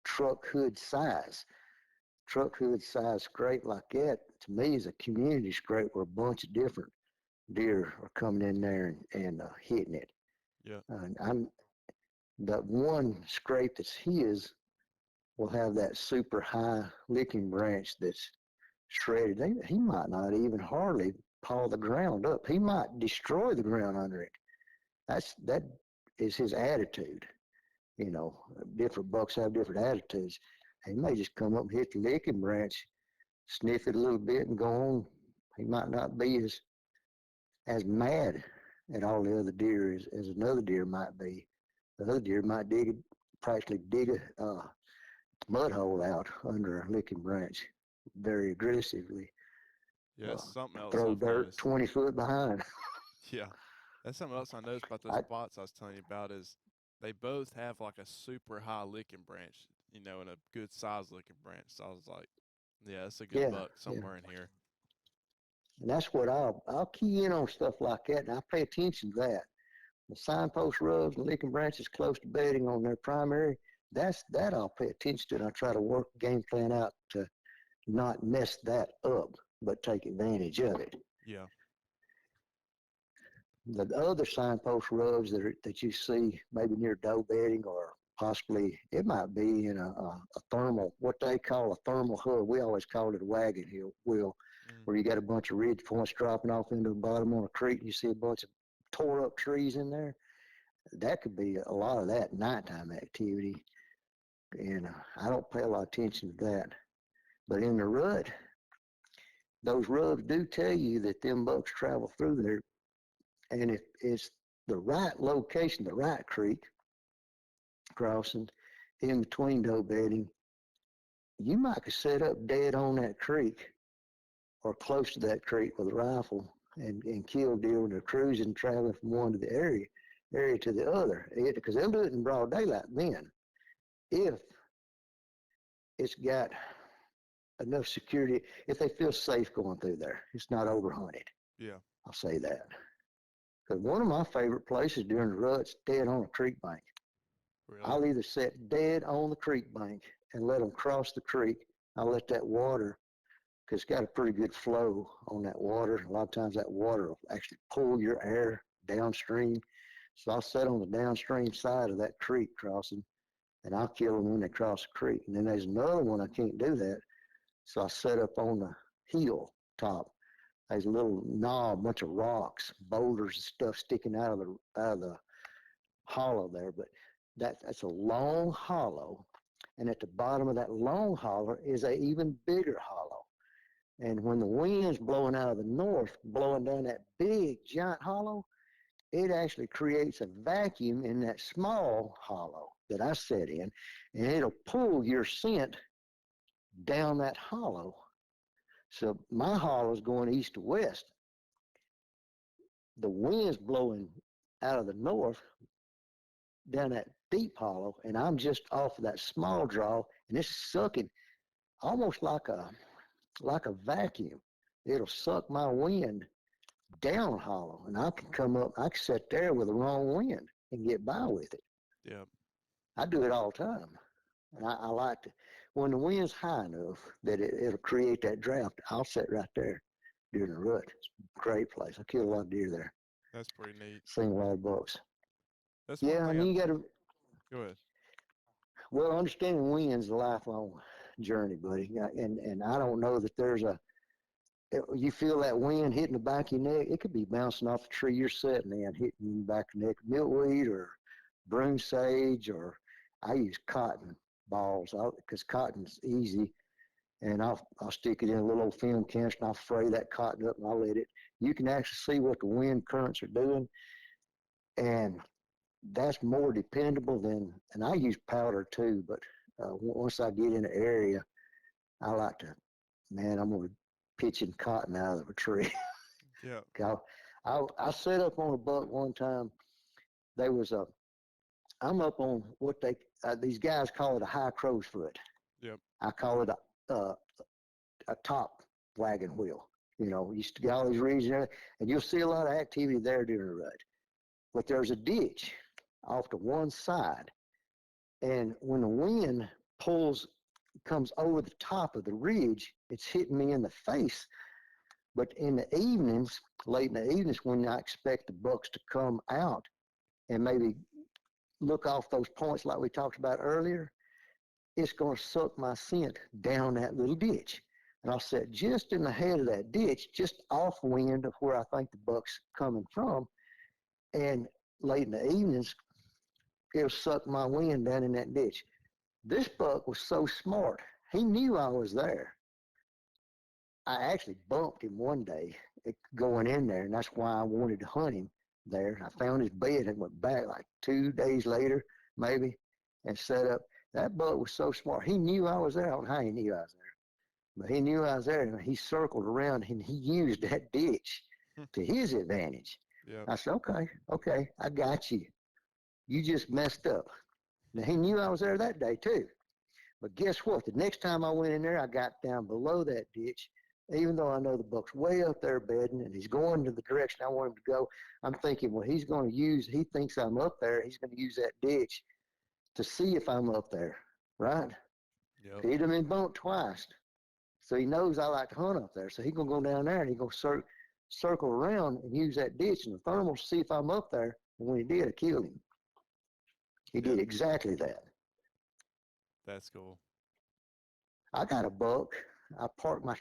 truck hood size. Truck hood size scrape like that, to me, is a community scrape where a bunch of different deer are coming in there and hitting it. Yeah. I'm that one scrape that's his will have that super high licking branch that's shredded. He might not even hardly paw the ground up. He might destroy the ground under it. That is his attitude. Different bucks have different attitudes. He may just come up and hit the licking branch, sniff it a little bit, and go on. He might not be as mad at all the other deer as another deer might be. The other deer might practically dig a mud hole out under a licking branch very aggressively. Yeah. That's something else Throw I've dirt noticed. 20 foot behind. Yeah. That's something else I noticed about those I, spots I was telling you about is they both have like a super high licking branch, and a good size licking branch. So I was like, yeah, that's a good yeah, buck yeah. somewhere in here. And that's what I'll key in on stuff like that, and I pay attention to that. The signpost rubs and licking branches close to bedding on their primary, that I'll pay attention to, and I try to work the game plan out to not mess that up, but take advantage of it. Yeah. The other signpost rubs that you see maybe near doe bedding, or possibly it might be in a thermal, what they call a thermal hub. We always call it a wagon wheel, Mm. where you got a bunch of ridge points dropping off into the bottom on a creek, and you see a bunch of tore up trees in there. That could be a lot of that nighttime activity, and I don't pay a lot of attention to that. But in the rut, those rubs do tell you that them bucks travel through there And if it's the right location, the right creek crossing in between doe bedding, you might could set up dead on that creek or close to that creek with a rifle and kill deer when they're cruising, traveling from one to the area to the other. Because they'll do it in broad daylight then, if it's got enough security, if they feel safe going through there. It's not overhunted. Yeah. I'll say that. Because one of my favorite places during the rut's dead on a creek bank. Really? I'll either sit dead on the creek bank and let them cross the creek. I'll let that water, because it's got a pretty good flow on that water. A lot of times that water will actually pull your air downstream. So I'll sit on the downstream side of that creek crossing, and I'll kill them when they cross the creek. And then there's another one I can't do that. So I set up on the hill top. There's a little knob, bunch of rocks, boulders and stuff sticking out of the hollow there. But that's a long hollow, and at the bottom of that long hollow is a even bigger hollow. And when the wind's blowing out of the north, blowing down that big giant hollow, it actually creates a vacuum in that small hollow that I set in, and it'll pull your scent down that hollow. So my hollow is going east to west. The wind's blowing out of the north down that deep hollow, and I'm just off of that small draw, and it's sucking almost like a vacuum. It'll suck my wind down hollow, and I can come up. I can sit there with the wrong wind and get by with it. Yeah. I do it all the time, and I like to. When the wind's high enough that it'll create that draft, I'll sit right there during the rut. It's a great place. I kill a lot of deer there. That's pretty neat. Seen a lot of bucks. That's one Yeah, thing and I you got to. go ahead. Well, understanding winds is a lifelong journey, buddy. And I don't know that there's a. You feel that wind hitting the back of your neck. It could be bouncing off the tree you're sitting in, hitting you in the back of the neck. Milkweed or broom sage, or I use cotton balls because cotton's easy, and I'll stick it in a little old film canister and I'll fray that cotton up and I'll let it. You can actually see what the wind currents are doing, and that's more dependable than. And I use powder too, but once I get in the area, I like to. Man, I'm gonna pitching cotton out of a tree. Yeah. I set up on a buck one time. There was a. I'm up on what these guys call it a high crow's foot. Yep. I call it a top wagon wheel. You know, you used to get all these regions there, and you'll see a lot of activity there during the rut. But there's a ditch off to one side, and when the wind comes over the top of the ridge, it's hitting me in the face. But in the evenings, late in the evenings, when I expect the bucks to come out and maybe look off those points like we talked about earlier, it's going to suck my scent down that little ditch. And I'll sit just in the head of that ditch, just off wind of where I think the buck's coming from. And late in the evenings, it'll suck my wind down in that ditch. This buck was so smart. He knew I was there. I actually bumped him one day going in there, and that's why I wanted to hunt him there. I found his bed and went back like 2 days later, maybe, and set up. That buck was so smart. He knew I was there. I don't know how he knew I was there, but he knew I was there, and he circled around, and he used that ditch to his advantage. Yep. I said, okay, I got you. You just messed up. Now, he knew I was there that day, too. But guess what? The next time I went in there, I got down below that ditch. Even though I know the buck's way up there bedding and he's going to the direction I want him to go, I'm thinking, well, he thinks I'm up there. He's going to use that ditch to see if I'm up there, right? Yep. He'd have been bumped twice. So he knows I like to hunt up there. So he's going to go down there and he's going to circle around and use that ditch and the thermal to see if I'm up there. And when he did, I killed him. He did exactly that. That's cool. I got a buck. I parked my.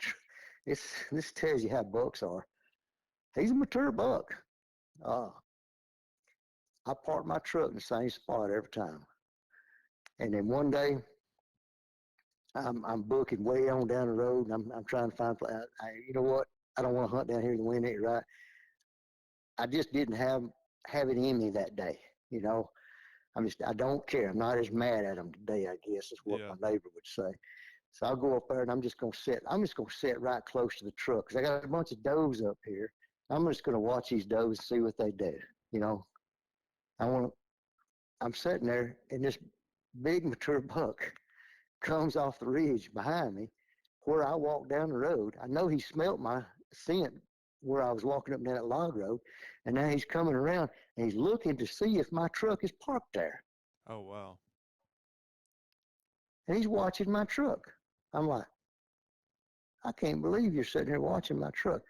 This tells you how bucks are. He's a mature buck. Uh, I parked my truck in the same spot every time. And then one day, I'm booking way on down the road, and I'm trying to find. You know what? I don't want to hunt down here in the wind. Ain't right. I just didn't have it in me that day. You know, I don't care. I'm not as mad at them today, I guess is what Yeah. my neighbor would say. So I'll go up there and I'm just gonna sit. I'm just gonna sit right close to the truck because I got a bunch of does up here. I'm just gonna watch these does and see what they do. You know, I want. I'm sitting there and this big mature buck comes off the ridge behind me where I walked down the road. I know he smelt my scent where I was walking up down that log road, and now he's coming around and he's looking to see if my truck is parked there. Oh wow. And he's watching my truck. I'm like, I can't believe you're sitting here watching my truck.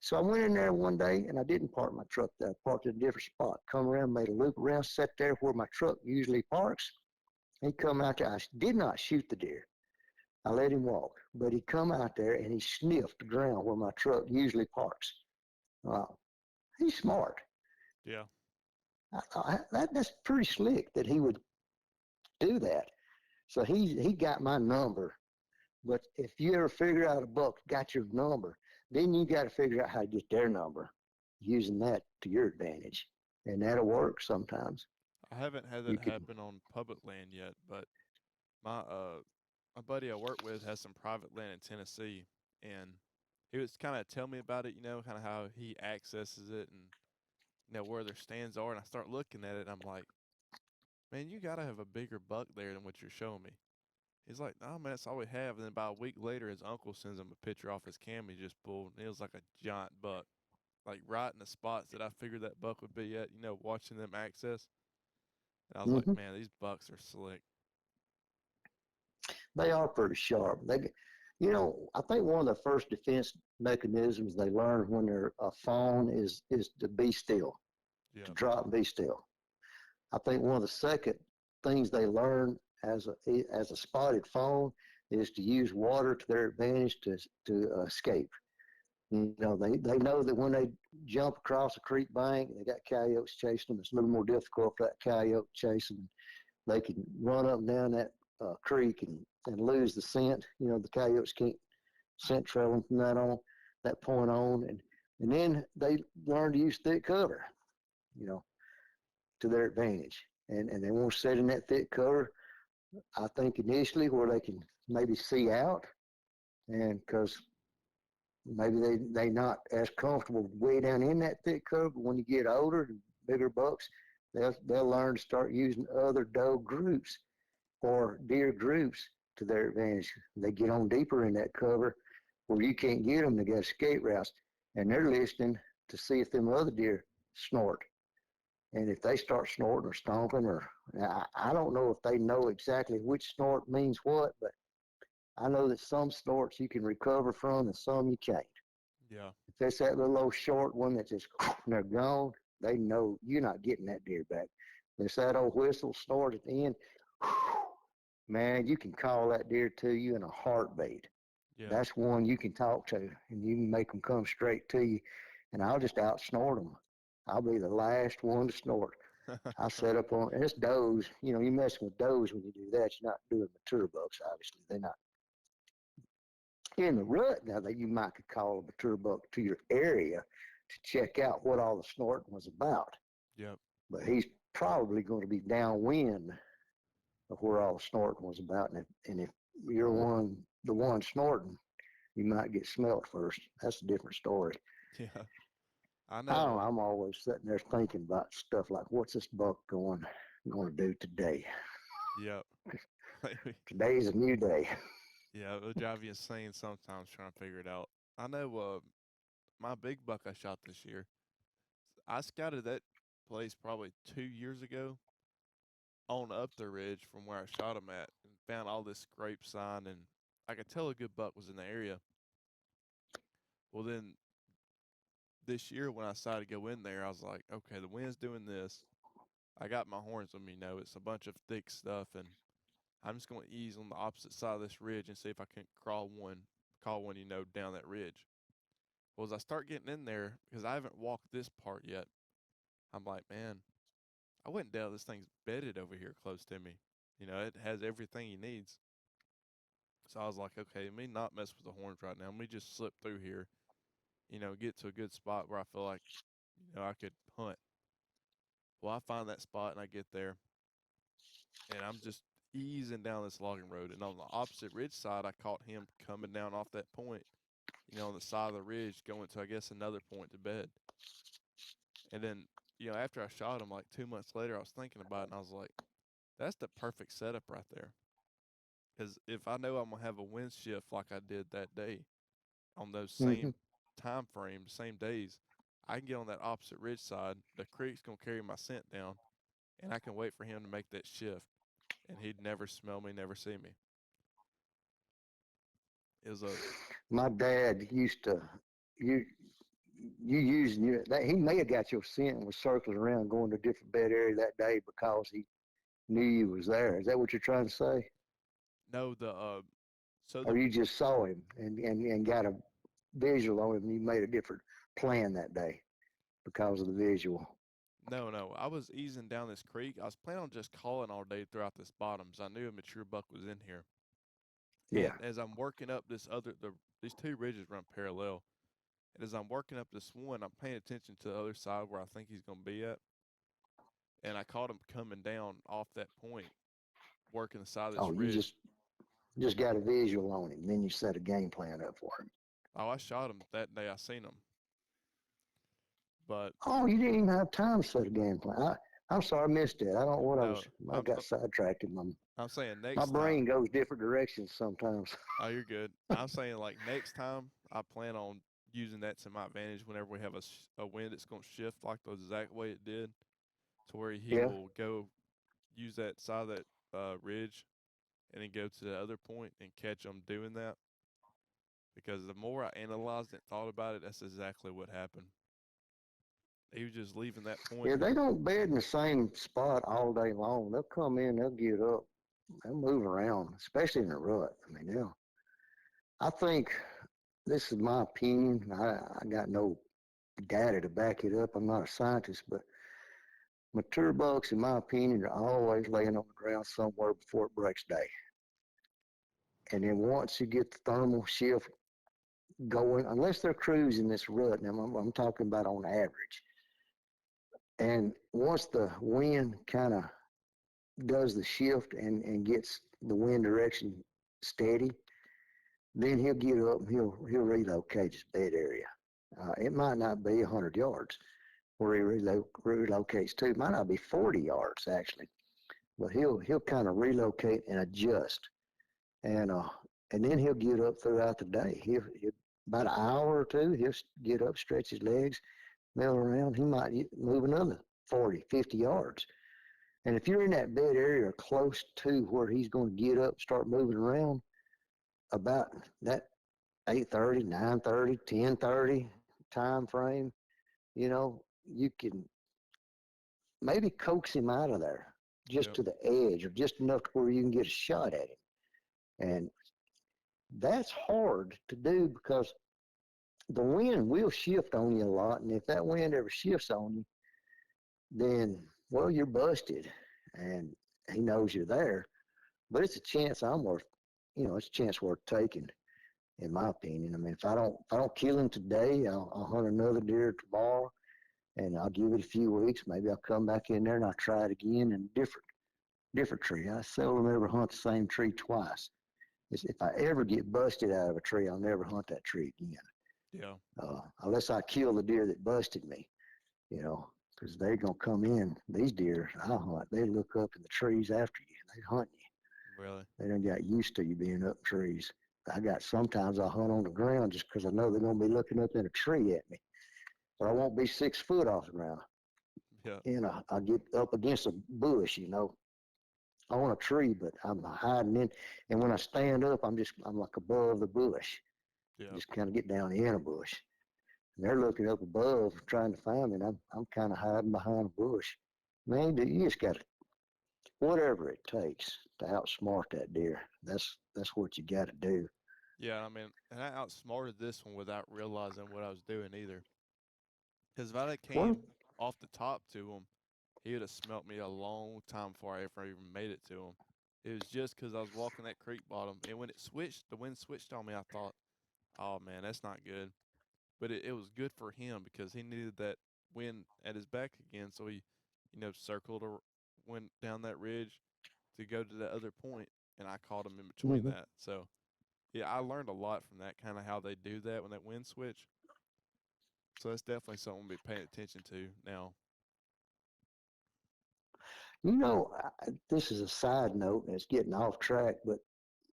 So I went in there one day and I didn't park my truck there. I parked at a different spot. Come around, made a loop around, sat there where my truck usually parks. He come out there. I did not shoot the deer. I let him walk, but he come out there and he sniffed the ground where my truck usually parks. Wow, he's smart. Yeah. That's pretty slick that he would do that. So he got my number. But if you ever figure out a buck got your number, then you got to figure out how to get their number, using that to your advantage, and that'll work sometimes. I haven't had You that could. happen on public land yet, but my my buddy I work with has some private land in Tennessee, and he was kind of tell me about it, kind of how he accesses it and where their stands are. And I start looking at it, and I'm like, man, you gotta have a bigger buck there than what you're showing me. He's like, no, man, that's all we have. And then about a week later, his uncle sends him a picture off his cam he just pulled, and it was like a giant buck, like right in the spots that I figured that buck would be at. Watching them access, and I was like, Hmm. man, these bucks are slick. They are pretty sharp. I think one of the first defense mechanisms they learn when they're a fawn is to be still, to Yep. drop and be still. I think one of the second things they learn as a spotted fawn is to use water to their advantage to escape. They know that when they jump across a creek bank, they got coyotes chasing them. It's a little more difficult for that coyote chasing. They can run up and down that creek and lose the scent. The coyotes can't scent trail them from that point on, and then they learn to use thick cover. You know, to their advantage, and they won't sit in that thick cover. I think initially where they can maybe see out, and because maybe they not as comfortable way down in that thick cover. But when you get older, bigger bucks, they'll learn to start using other doe groups or deer groups to their advantage. They get on deeper in that cover where you can't get them. They got escape routes, and they're listening to see if them other deer snort. And if they start snorting or stomping, or I don't know if they know exactly which snort means what, but I know that some snorts you can recover from and some you can't. Yeah. If it's that little old short one that just and they're gone, they know you're not getting that deer back. If it's that old whistle snort at the end, man, you can call that deer to you in a heartbeat. Yeah. That's one you can talk to, and you can make them come straight to you. And I'll just out snort them. I'll be the last one to snort. I set up on, and it's does. You're messing with does when you do that. You're not doing mature bucks, obviously. They're not in the rut now that you might could call a mature buck to your area to check out what all the snorting was about. Yep. But he's probably going to be downwind of where all the snorting was about. And if you're the one snorting, you might get smelt first. That's a different story. Yeah. I I don't know. know. I'm always sitting there thinking about stuff like, what's this buck going to do today? Yep. Today's a new day. Yeah, it'll drive you insane sometimes trying to figure it out. I know. My big buck I shot this year. I scouted that place probably 2 years ago on up the ridge from where I shot him at, and found all this scrape sign, and I could tell a good buck was in the area. Well, then this year when I decided to go in there, I was like, okay, the wind's doing this. I got my horns on me. It's a bunch of thick stuff, and I'm just going to ease on the opposite side of this ridge and see if I can call one, down that ridge. Well, as I start getting in there, because I haven't walked this part yet, I'm like, man, I wouldn't doubt this thing's bedded over here close to me. It has everything he needs. So I was like, okay, let me not mess with the horns right now. Let me just slip through here, get to a good spot where I feel like, I could hunt. Well, I find that spot and I get there, and I'm just easing down this logging road. And on the opposite ridge side, I caught him coming down off that point, on the side of the ridge, going to, I guess, another point to bed. And then, after I shot him, like 2 months later, I was thinking about it, and I was like, that's the perfect setup right there. Because if I know I'm going to have a wind shift like I did that day on those Hmm. same time frames, same days, I can get on that opposite ridge side. The creek's going to carry my scent down, and I can wait for him to make that shift, and he'd never smell me, never see me. It was a My dad used to you you using you that he may have got your scent and was circling around going to a different bed area that day because he knew you was there. Is that what you're trying to say? no the so Or the you just saw him and got a visual on him and you made a different plan that day because of the visual? no, I was easing down this creek. I was planning on just calling all day throughout this bottoms. I knew a mature buck was in here. Yeah. And as I'm working up these two ridges run parallel. And as I'm working up this one, I'm paying attention to the other side where I think he's going to be at. And I caught him coming down off that point, working the side of Oh, this you ridge. just got a visual on him. Then you set a game plan up for him. Oh, I shot him that day. I seen him, but Oh, you didn't even have time to set a game plan. I'm sorry, I missed it. I don't know what I was. no, I got sidetracked. I'm saying My next time. brain goes different directions sometimes. Oh, you're good. I'm saying like next time, I plan on using that to my advantage whenever we have a wind that's going to shift like the exact way it did, to where he Yeah. will go use that side of that ridge and then go to the other point and catch them doing that. Because the more I analyzed and thought about it, that's exactly what happened. He was just leaving that point Yeah, and they don't bed in the same spot all day long. They'll come in, they'll get up, they'll move around, especially in the rut. I mean, they'll. I think this is my opinion. I got no data to back it up. I'm not a scientist, but mature bucks, in my opinion, are always laying on the ground somewhere before it breaks day. And then once you get the thermal shift going, unless they're cruising this rut, and I'm talking about on average, and once the wind kind of does the shift and gets the wind direction steady, then he'll get up and he'll relocate his bed area. It might not be 100 yards where he relocates to. It might not be 40 yards actually, but he'll kind of relocate and adjust, and uh, and then he'll get up throughout the day. He'll about an hour or two, he'll get up, stretch his legs, mill around. He might move another 40, 50 yards. And if you're in that bed area or close to where he's going to get up, start moving around, about that 8:30, 9:30, 10:30 time frame, you can maybe coax him out of there just yep, to the edge or just enough to where you can get a shot at him. And that's hard to do because the wind will shift on you a lot. And if that wind ever shifts on you, then, well, you're busted. And he knows you're there. But it's a chance I'm worth, it's a chance worth taking, in my opinion. I mean, if I don't kill him today, I'll hunt another deer tomorrow, and I'll give it a few weeks. Maybe I'll come back in there and I'll try it again in a different tree. I seldom ever hunt the same tree twice. If I ever get busted out of a tree, I'll never hunt that tree again, yeah, unless I kill the deer that busted me. Because they're gonna come in. These deer I hunt, they look up in the trees after you, and they hunt you. really, They done got used to you being up in trees. Sometimes I hunt on the ground just because I know they're gonna be looking up in a tree at me, but I won't be 6 foot off the ground. yeah, I get up against a bush, on a tree, but I'm hiding in. And when I stand up, I'm like above the bush, yeah, just kind of get down in a bush. And they're looking up above, trying to find me, and I'm kind of hiding behind a bush. Man, you just got to whatever it takes to outsmart that deer. That's what you got to do. yeah. I mean, and I outsmarted this one without realizing what I was doing either. Because if I had Well, came off the top to him, he would have smelt me a long time before I ever even made it to him. It was just because I was walking that creek bottom, and when the wind switched on me, I thought, "Oh man, that's not good." But it was good for him because he needed that. wind at his back again. So he, circled or went down that ridge to go to the other point, and I caught him in between Mm-hmm. that. So yeah, I learned a lot from that, kind of how they do that when that wind switch. So that's definitely something we'll be paying attention to now. This is a side note, and it's getting off track, but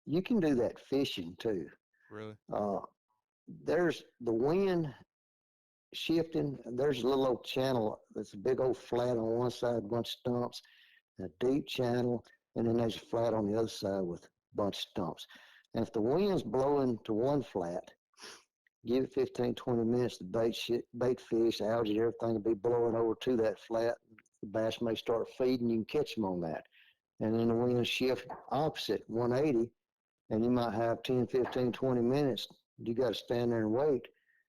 you can do that fishing too. Really? Uh, there's the wind shifting, and there's a little old channel that's a big old flat on one side, a bunch of stumps, and a deep channel, and then there's a flat on the other side with a bunch of stumps. And if the wind's blowing to one flat, give it 15, 20 minutes, the bait fish, algae, everything will be blowing over to that flat. The bass may start feeding, you can catch them on that. And then the wind shift opposite, 180, and you might have 10, 15, 20 minutes. You got to stand there and wait,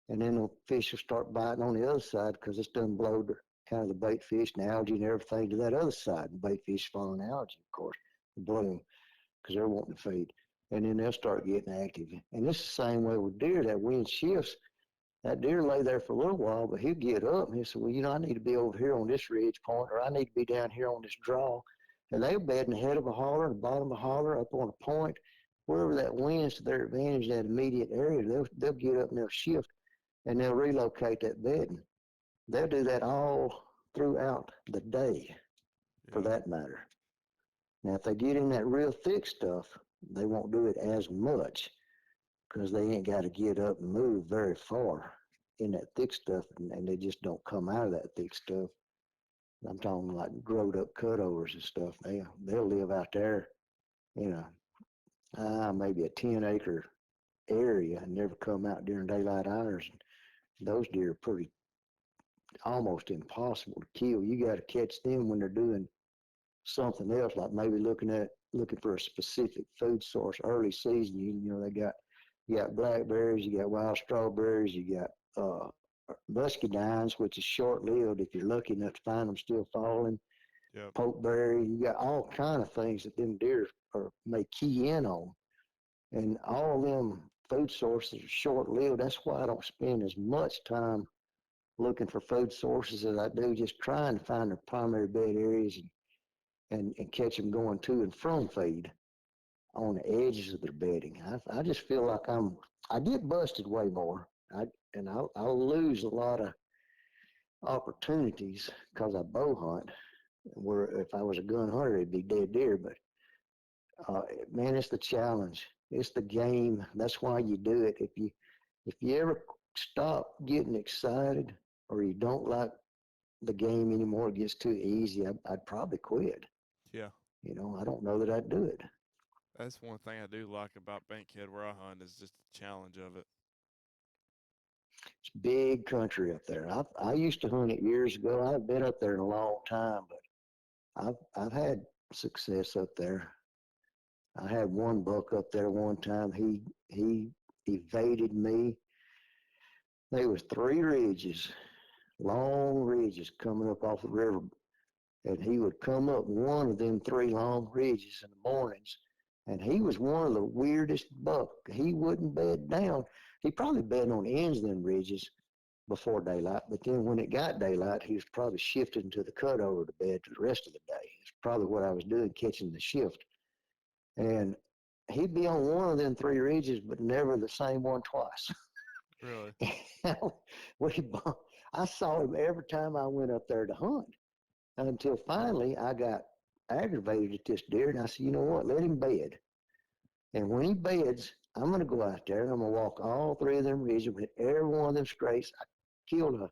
and then the fish will start biting on the other side because it's done blowed kind of the bait fish and algae and everything to that other side. The bait fish following algae, of course, the bloom, because they're wanting to feed. And then they'll start getting active. And it's the same way with deer. That wind shifts. That deer lay there for a little while, but he'll get up and he'll say, well, I need to be over here on this ridge point, or I need to be down here on this draw. And they'll bed in the head of a holler, the bottom of a holler, up on a point, wherever that wind's to their advantage, that immediate area, they'll get up and they'll shift and they'll relocate that bedding. They'll do that all throughout the day, for Yeah. that matter. Now, if they get in that real thick stuff, they won't do it as much because they ain't got to get up and move very far in that thick stuff, and they just don't come out of that thick stuff. I'm talking like growed up cutovers and stuff. They'll live out there in maybe a 10-acre area and never come out during daylight hours. Those deer are pretty almost impossible to kill. You got to catch them when they're doing something else, like maybe looking for a specific food source early season. You got blackberries, you got wild strawberries, you got muscadines, which is short lived if you're lucky enough to find them still falling. Yep. Pokeberry, you got all kind of things that them deer may key in on, and all of them food sources are short lived. That's why I don't spend as much time looking for food sources as I do just trying to find their primary bed areas and catch them going to and from feed on the edges of their bedding. I just feel like I get busted way more. I'll lose a lot of opportunities because I bow hunt. Where if I was a gun hunter, it'd be dead deer. But man, it's the challenge. It's the game. That's why you do it. If you ever stop getting excited or you don't like the game anymore, it gets too easy, I'd probably quit. Yeah. I don't know that I'd do it. That's one thing I do like about Bankhead where I hunt is just the challenge of it. It's big country up there. I used to hunt it years ago. I've been up there in a long time, but I've had success up there. I had one buck up there one time. He evaded me. There was three ridges, long ridges coming up off the river, and he would come up one of them three long ridges in the mornings. And he was one of the weirdest buck. He wouldn't bed down. He probably bed on the ends of them ridges before daylight, but then when it got daylight, he was probably shifting to the cutover to bed for the rest of the day. It's probably what I was doing, catching the shift. And he'd be on one of them three ridges, but never the same one twice. Really? I saw him every time I went up there to hunt until finally I got aggravated at this deer, and I said, you know what, let him bed. And when he beds, I'm going to go out there and I'm going to walk all three of them ridges with every one of them scrapes. I killed a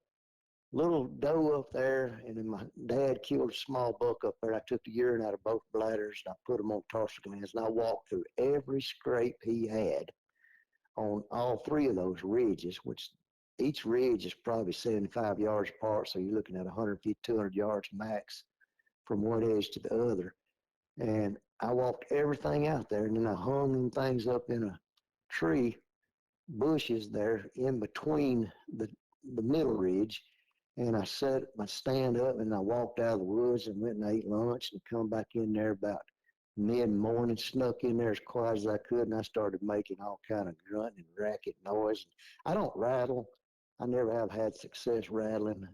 little doe up there, and then my dad killed a small buck up there. I took the urine out of both bladders and I put them on tarsus glands, and I walked through every scrape he had on all three of those ridges, which each ridge is probably 75 yards apart, so you're looking at 150, 200 yards max from one edge to the other. And I walked everything out there, and then I hung them things up in a tree, bushes there in between the middle ridge. And I set my stand up, and I walked out of the woods and went and ate lunch and come back in there about mid-morning, snuck in there as quiet as I could, and I started making all kind of grunt and racket noise. I don't rattle. I never have had success rattling.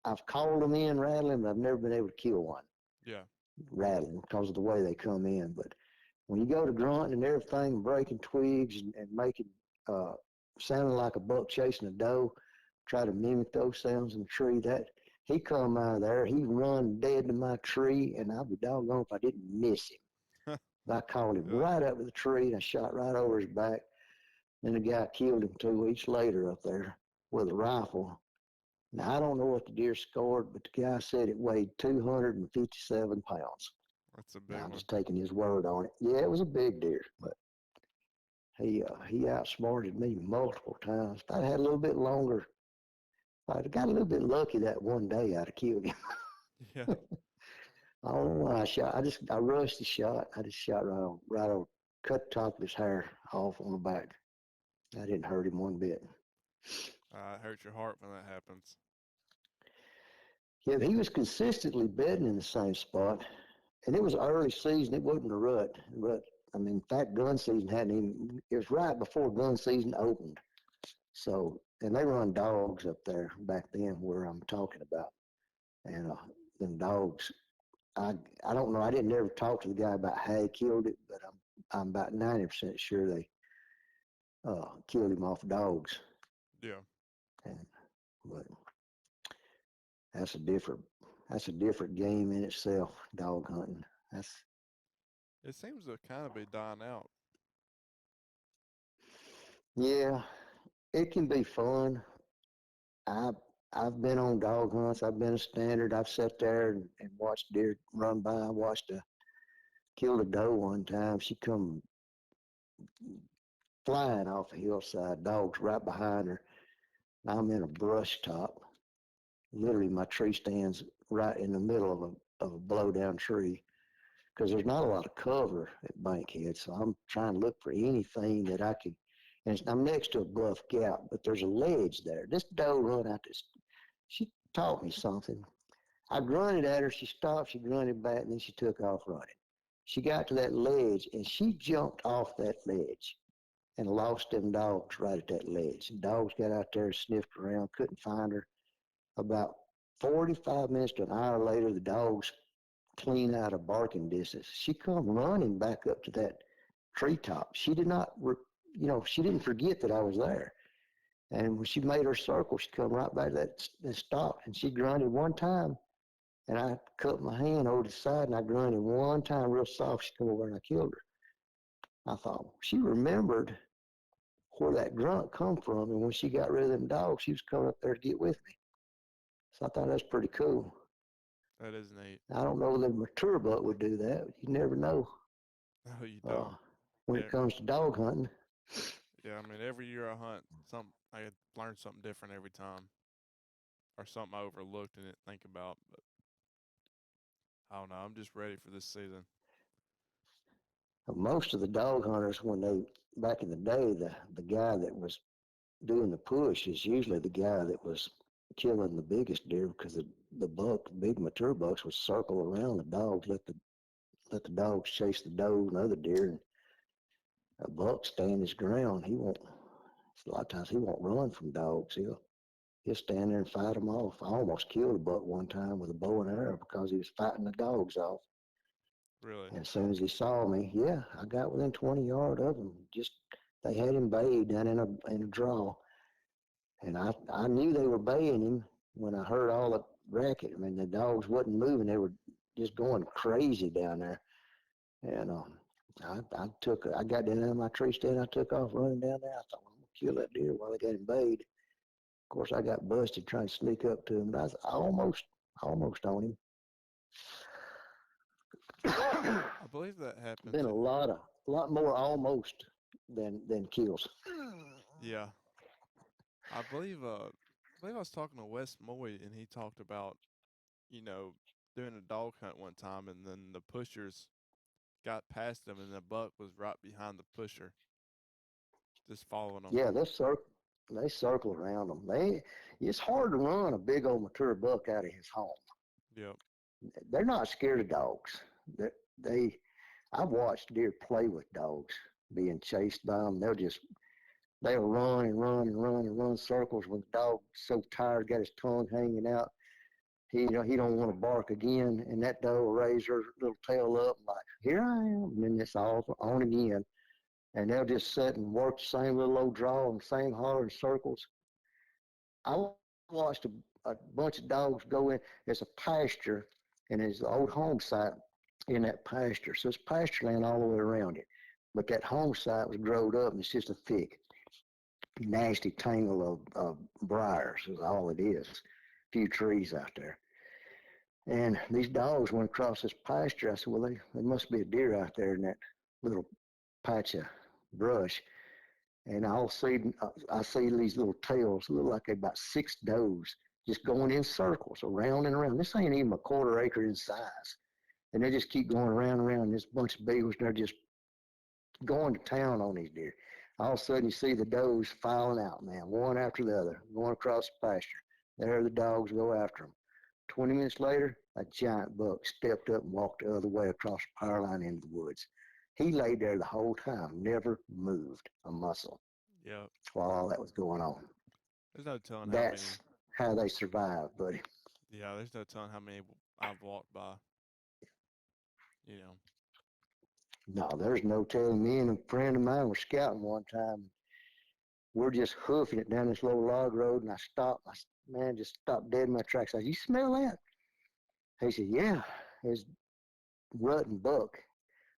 I've called them in rattling, but I've never been able to kill one Yeah. rattling because of the way they come in. But when you go to grunting and everything, breaking twigs and making uh, sounding like a buck chasing a doe, try to mimic those sounds in the tree. That he come out of there, he run dead to my tree, and I'll be doggone if I didn't miss him. I called him Really? right up with the tree, and I shot right over his back. Then the guy killed him 2 weeks later up there with a rifle. Now I don't know what the deer scored, but the guy said it weighed 257 pounds. That's a big Now I'm one. just taking his word on it. Yeah, it was a big deer, but he outsmarted me multiple times. If I had a little bit longer, if I'd got a little bit lucky that one day, I'd have killed him. Yeah. I don't know why I shot. I rushed the shot. I just shot right on, cut the top of his hair off on the back. I didn't hurt him one bit. It hurts your heart when that happens. Yeah, he was consistently bedding in the same spot, and it was early season. It wasn't a rut, but I mean, in fact, gun season hadn't even. It was right before gun season opened. So, and they run dogs up there back then where I'm talking about, and them dogs. I I don't know. I didn't ever talk to the guy about how he killed it, but I'm about 90% sure they killed him off dogs. Yeah. And but that's a different that's a different game in itself. Dog hunting. That's It seems to kind of be dying out. yeah. It can be fun. I I've been on dog hunts. I've been a standard. I've sat there and watched deer run by. I watched a killed a doe one time. She come flying off a hillside. Dogs right behind her. I'm in a brush top. Literally, my tree stands right in the middle of a blow down tree because there's not a lot of cover at Bankhead. So I'm trying to look for anything that I can. And I'm next to a bluff gap, but there's a ledge there. This doe run out this. She taught me something. I grunted at her. She stopped. She grunted back, and then she took off running. She got to that ledge, and she jumped off that ledge and lost them dogs right at that ledge. The dogs got out there, sniffed around, couldn't find her. About 45 minutes to an hour later, the dogs clean out of barking distance. She come running back up to that treetop. She did not, she didn't forget that I was there. And when she made her circle, she come right back to that stop, and she grunted one time. And I cut my hand over the side, and I grunted one time real soft. She come over and I killed her. I thought she remembered where that grunt come from, and when she got rid of them dogs, she was coming up there to get with me. So I thought that's pretty cool. That is neat. I don't know that a mature buck would do that. You never know No, you uh, don't. when it Yeah. comes to dog hunting. Yeah. I mean, every year I hunt, I learn something different every time, or something I overlooked and didn't think about. But I don't know. I'm just ready for this season. Most of the dog hunters, when they back in the day, the guy that was doing the push is usually the guy that was killing the biggest deer because the buck, big mature bucks, would circle around the dogs, let the dogs chase the doe and other deer, and a buck stand his ground. He won't. A lot of times he won't run from dogs. He'll stand there and fight them off. I almost killed a buck one time with a bow and arrow because he was fighting the dogs off. Really. And as soon as he saw me, yeah, I got within 20 yards of him. Just they had him bayed down in a draw, and I knew they were baying him when I heard all the racket. I mean, the dogs wasn't moving; they were just going crazy down there. And I got down out of my tree stand. I took off running down there. I thought, well, I'm gonna kill that deer while they got him bayed. Of course, I got busted trying to sneak up to him, but I almost on him. I believe that happens. Been a lot more almost than kills. Yeah. I believe I was talking to Wes Moy and he talked about, you know, doing a dog hunt one time and then the pushers got past him and the buck was right behind the pusher, just following them. Yeah, they circle around them. It's hard to run a big old mature buck out of his home. Yep. They're not scared of dogs. They, they I've watched deer play with dogs being chased by them. they'll run and run and run and run circles when the dog's so tired, got his tongue hanging out. He don't want to bark again, and that dog will raise her little tail up like, here I am, and then it's all on again. And they'll just sit and work the same little old draw and same holler in circles. I watched a bunch of dogs go in. There's a pasture, and there's the old home site in that pasture. So it's pasture land all the way around it. But that home site was growed up, and it's just a thick, nasty tangle of briars is all it is. A few trees out there. And these dogs went across this pasture. I said, well, there must be a deer out there in that little patch of brush. And I see these little tails, look like they're about 6 does, just going in circles around and around. This ain't even a quarter acre in size. And they just keep going around and around. This bunch of beagles, they're just going to town on these deer. All of a sudden, you see the does filing out, man, one after the other, going across the pasture. There the dogs go after them. 20 minutes later, a giant buck stepped up and walked the other way across the power line into the woods. He laid there the whole time, never moved a muscle Yep. while all that was going on. There's no telling how many. That's how they survive, buddy. Yeah, there's no telling how many I've walked by. You know. No, there's no telling. Me and a friend of mine were scouting one time. We're just hoofing it down this little log road, and I stopped. Man, just stopped dead in my tracks. I said, you smell that? He said, yeah, it's rotten buck.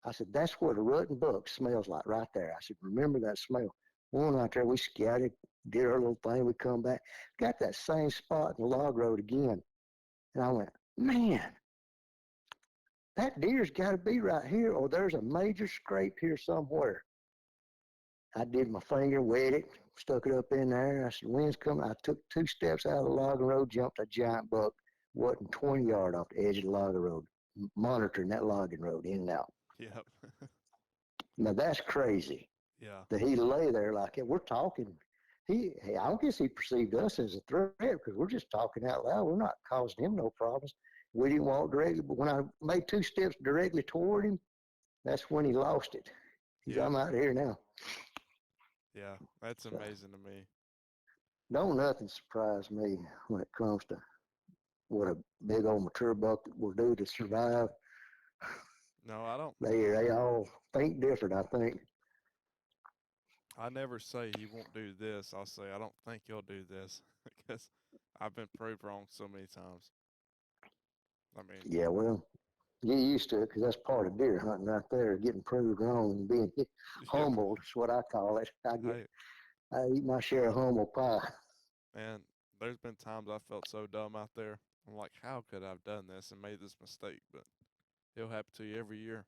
I said, that's what a rotten buck smells like right there. I said, remember that smell. One right there, we scouted, did our little thing, we come back, got that same spot in the log road again. And I went, man, that deer's got to be right here, or there's a major scrape here somewhere. I did my finger, wet it, stuck it up in there. I said, wind's coming. I took 2 steps out of the logging road, jumped a giant buck, wasn't 20 yards off the edge of the logging road, monitoring that logging road in and out. Yep. Now that's crazy. Yeah. That he lay there like it. We're talking. I guess he perceived us as a threat because we're just talking out loud. We're not causing him no problems. We didn't walk directly, but when I made 2 steps directly toward him, that's when he lost it. He's, Yeah. I'm out here now. Yeah, that's amazing to me. Don't nothing surprise me when it comes to what a big old mature buck will do to survive. No, I don't. They all think different, I think. I never say he won't do this. I'll say I don't think he'll do this because I've been proved wrong so many times. I mean, Yeah, well, get used to it because that's part of deer hunting right there, getting proved wrong and being yeah. humbled. That's what I call it. Hey, I eat my share of humble pie. man, there's been times I felt so dumb out there. I'm like, how could I have done this and made this mistake? But it'll happen to you every year.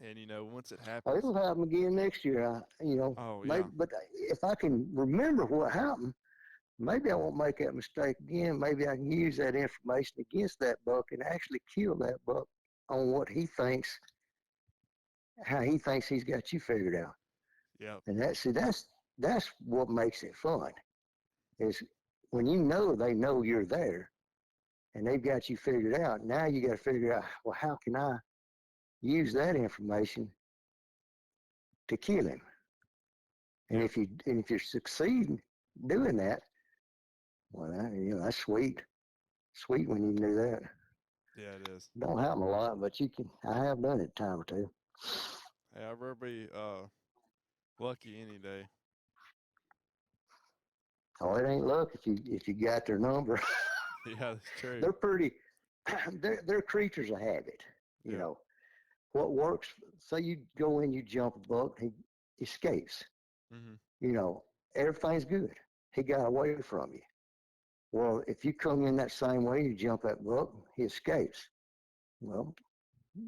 And once it Oh, happens, it'll happen again next year. oh yeah, Maybe, but if I can remember what happened, maybe I won't make that mistake again. Maybe I can use that information against that buck and actually kill that buck on what he thinks, how he thinks he's got you figured out. yeah, And that's what makes it fun. Is when they know you're there, and they've got you figured out. Now you got to figure out, well, how can I use that information to kill him? And yep, if you succeed doing that, well, that's sweet. Sweet when you can do that. yeah, it is. Don't happen a lot, but you can. I have done it a time or two. Hey, I'd rather be lucky any day. Oh, it ain't luck if you got their number. Yeah, that's true. They're pretty. They're creatures of habit. You Yep. know what works. Say you go in, you jump a buck, he escapes. Mhm. Everything's good. He got away from you. Well, if you come in that same way, you jump that buck, he escapes. Well,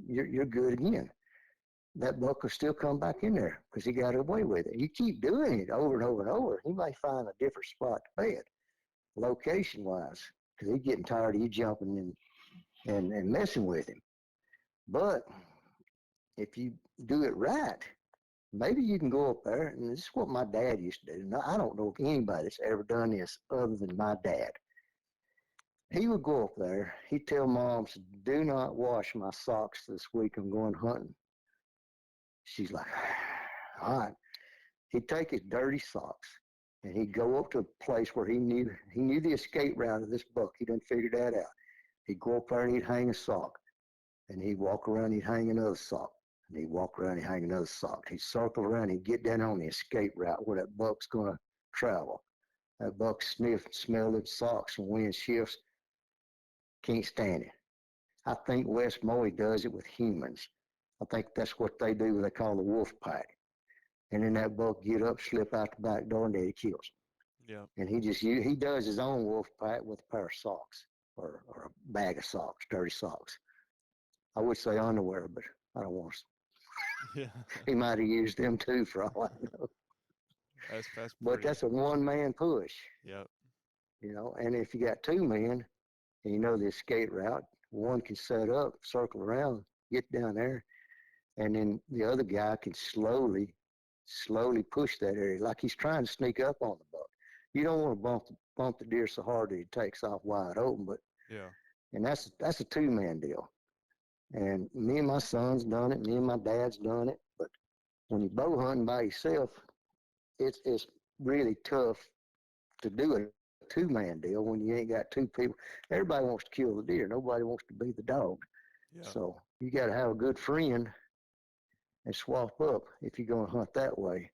you're good again. That buck will still come back in there because he got away with it. You keep doing it over and over and over, he may find a different spot to bed, location wise, because he's getting tired of you jumping and messing with him. But if you do it right, maybe you can go up there, and this is what my dad used to do. Now, I don't know if anybody that's ever done this other than my dad. He would go up there. He'd tell Mom, do not wash my socks this week. I'm going hunting. She's like, all right. He'd take his dirty socks and he'd go up to a place where he knew the escape route of this buck. He done figured that out. He'd go up there and he'd hang a sock. And he'd walk around, he'd hang another sock. And he'd walk around, he'd hang another sock. He'd circle around, he'd get down on the escape route where that buck's going to travel. That buck sniffed, smelled its socks and wind shifts. Can't stand it. I think Wes Moy does it with humans. I think that's what they do, what they call the wolf pack. And then that buck get up, slip out the back door, and there he kills Yeah. him. And he does his own wolf pack with a pair of socks or a bag of socks, dirty socks. I would say underwear, but I don't want to. Yeah. He might have used them too, for all I know. That's But pretty. that's a one-man push, Yep. And if you got two men and you know the escape route, one can set up, circle around, get down there, and then the other guy can slowly push that area like he's trying to sneak up on the buck. You don't want to bump the deer so hard that he takes off wide open, but Yeah. and that's a two-man deal. And me and my son's done it. Me and my dad's done it. But when you're bow hunting by yourself, it's really tough to do a two-man deal when you ain't got two people. Everybody wants to kill the deer. Nobody wants to be the dog. Yeah. So you got to have a good friend and swap up if you're going to hunt that way.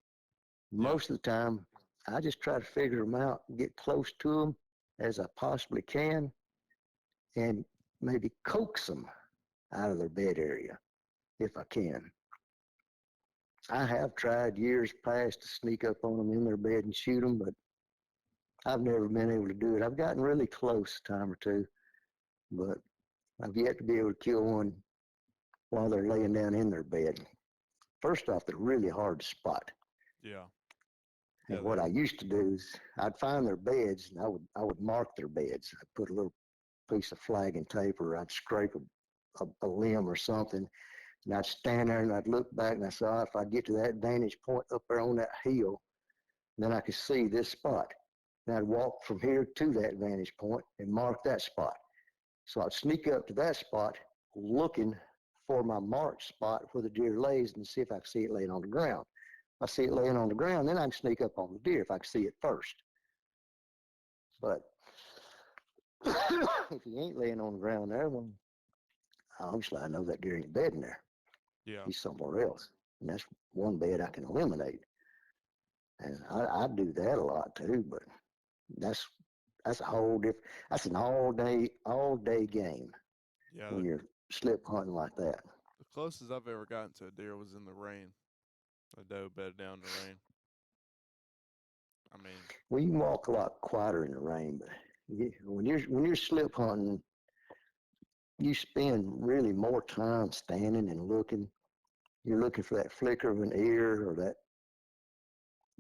Most of the time, I just try to figure them out, get close to them as I possibly can, and maybe coax them out of their bed area if I can. I have tried years past to sneak up on them in their bed and shoot them, but I've never been able to do it. I've gotten really close a time or two, but I've yet to be able to kill one while they're laying down in their bed. First off, they're really hard to spot. Yeah. And what I used to do is I'd find their beds and I would mark their beds. I'd put a little piece of flagging tape or I'd scrape a limb or something. And I'd stand there and I'd look back and I saw if I get to that vantage point up there on that hill, then I could see this spot. And I'd walk from here to that vantage point and mark that spot. So I'd sneak up to that spot looking for my marked spot where the deer lays and see if I can see it laying on the ground. If I see it laying on the ground, then I can sneak up on the deer if I can see it first. But if he ain't laying on the ground there, well, obviously I know that deer ain't bedding there. Yeah. He's somewhere else. And that's one bed I can eliminate. And I do that a lot too, but that's a whole different, that's an all day game when you're slip hunting like that. The closest I've ever gotten to a deer was in the rain. A doe bedded down in the rain. I mean, well, you can walk a lot quieter in the rain, but when you're slip hunting, you spend really more time standing and looking. You're looking for that flicker of an ear or that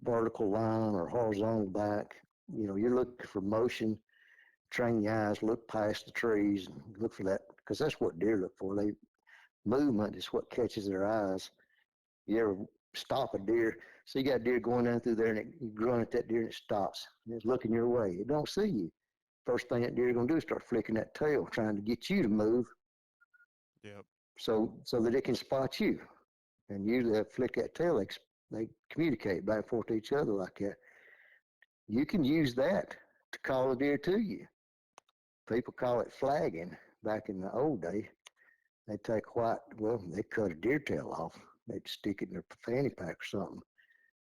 vertical line or horizontal back. You're looking for motion. Train your eyes, look past the trees, and look for that, because that's what deer look for. Movement is what catches their eyes. You ever stop a deer? So you got a deer going down through there, and you grunt at that deer, and it stops. And it's looking your way. It don't see you. First thing that deer going to do is start flicking that tail, trying to get you to move. Yep. So that it can spot you. And usually they flick that tail, they communicate back and forth to each other like that. You can use that to call a deer to you. People call it flagging. Back in the old day, they cut a deer tail off. They'd stick it in their fanny pack or something.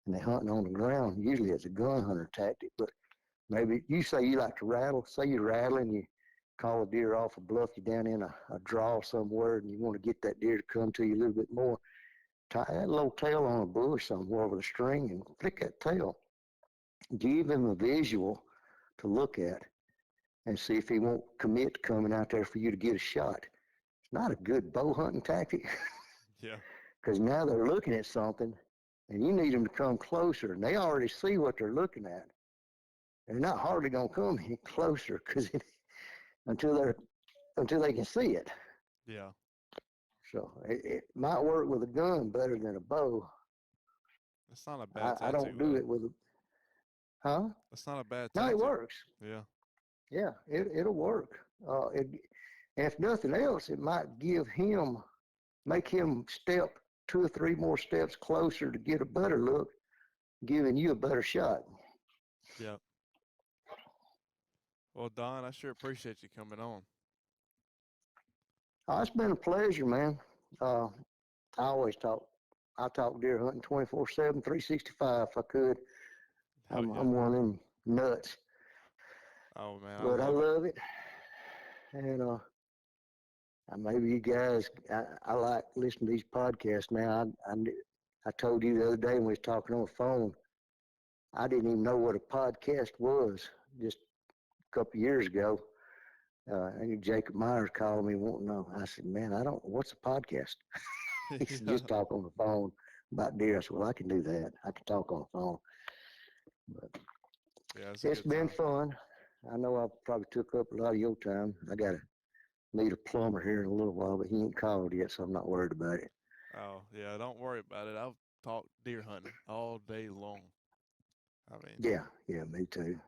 And they hunting on the ground, usually as a gun hunter tactic. But maybe you say you like to rattle. Say you're rattling, you call a deer off a bluff, you down in a draw somewhere, and you want to get that deer to come to you a little bit more. Tie that little tail on a bush somewhere with a string and flick that tail. Give him a visual to look at and see if he won't commit to coming out there for you to get a shot. It's not a good bow hunting tactic. Yeah. Because now they're looking at something and you need them to come closer, and they already see what they're looking at. They're not hardly going to come any closer until they can see it. Yeah. So it might work with a gun better than a bow. It's not a bad tactic. I don't do it with a, huh? It's not a bad tactic. No, it works. Yeah. Yeah, it'll work. If nothing else, it might make him step 2 or 3 more steps closer to get a better look giving you a better shot. Yep. Well, Don, I sure appreciate you coming on. Oh, it's been a pleasure, man. Uh, I always talk. I talk deer hunting 24/7, 365 if I could. Oh yeah. I'm one of them nuts, Oh man, I but I love it. love it. And maybe you guys, I like listening to these podcasts now. I told you the other day when we was talking on the phone, I didn't even know what a podcast was just a couple of years ago. I think Jacob Myers called me wanting to know. I said, man, I don't, what's a podcast? He said, Yeah. just talk on the phone about deer. I said, well, I can do that. I can talk on the phone. But Yeah, it's a it's good been time. fun. I know I probably took up a lot of your time. I got to meet a plumber here in a little while, but he ain't called yet, so I'm not worried about it. Oh yeah, don't worry about it. I'll talk deer hunting all day long. I mean, Yeah, me too.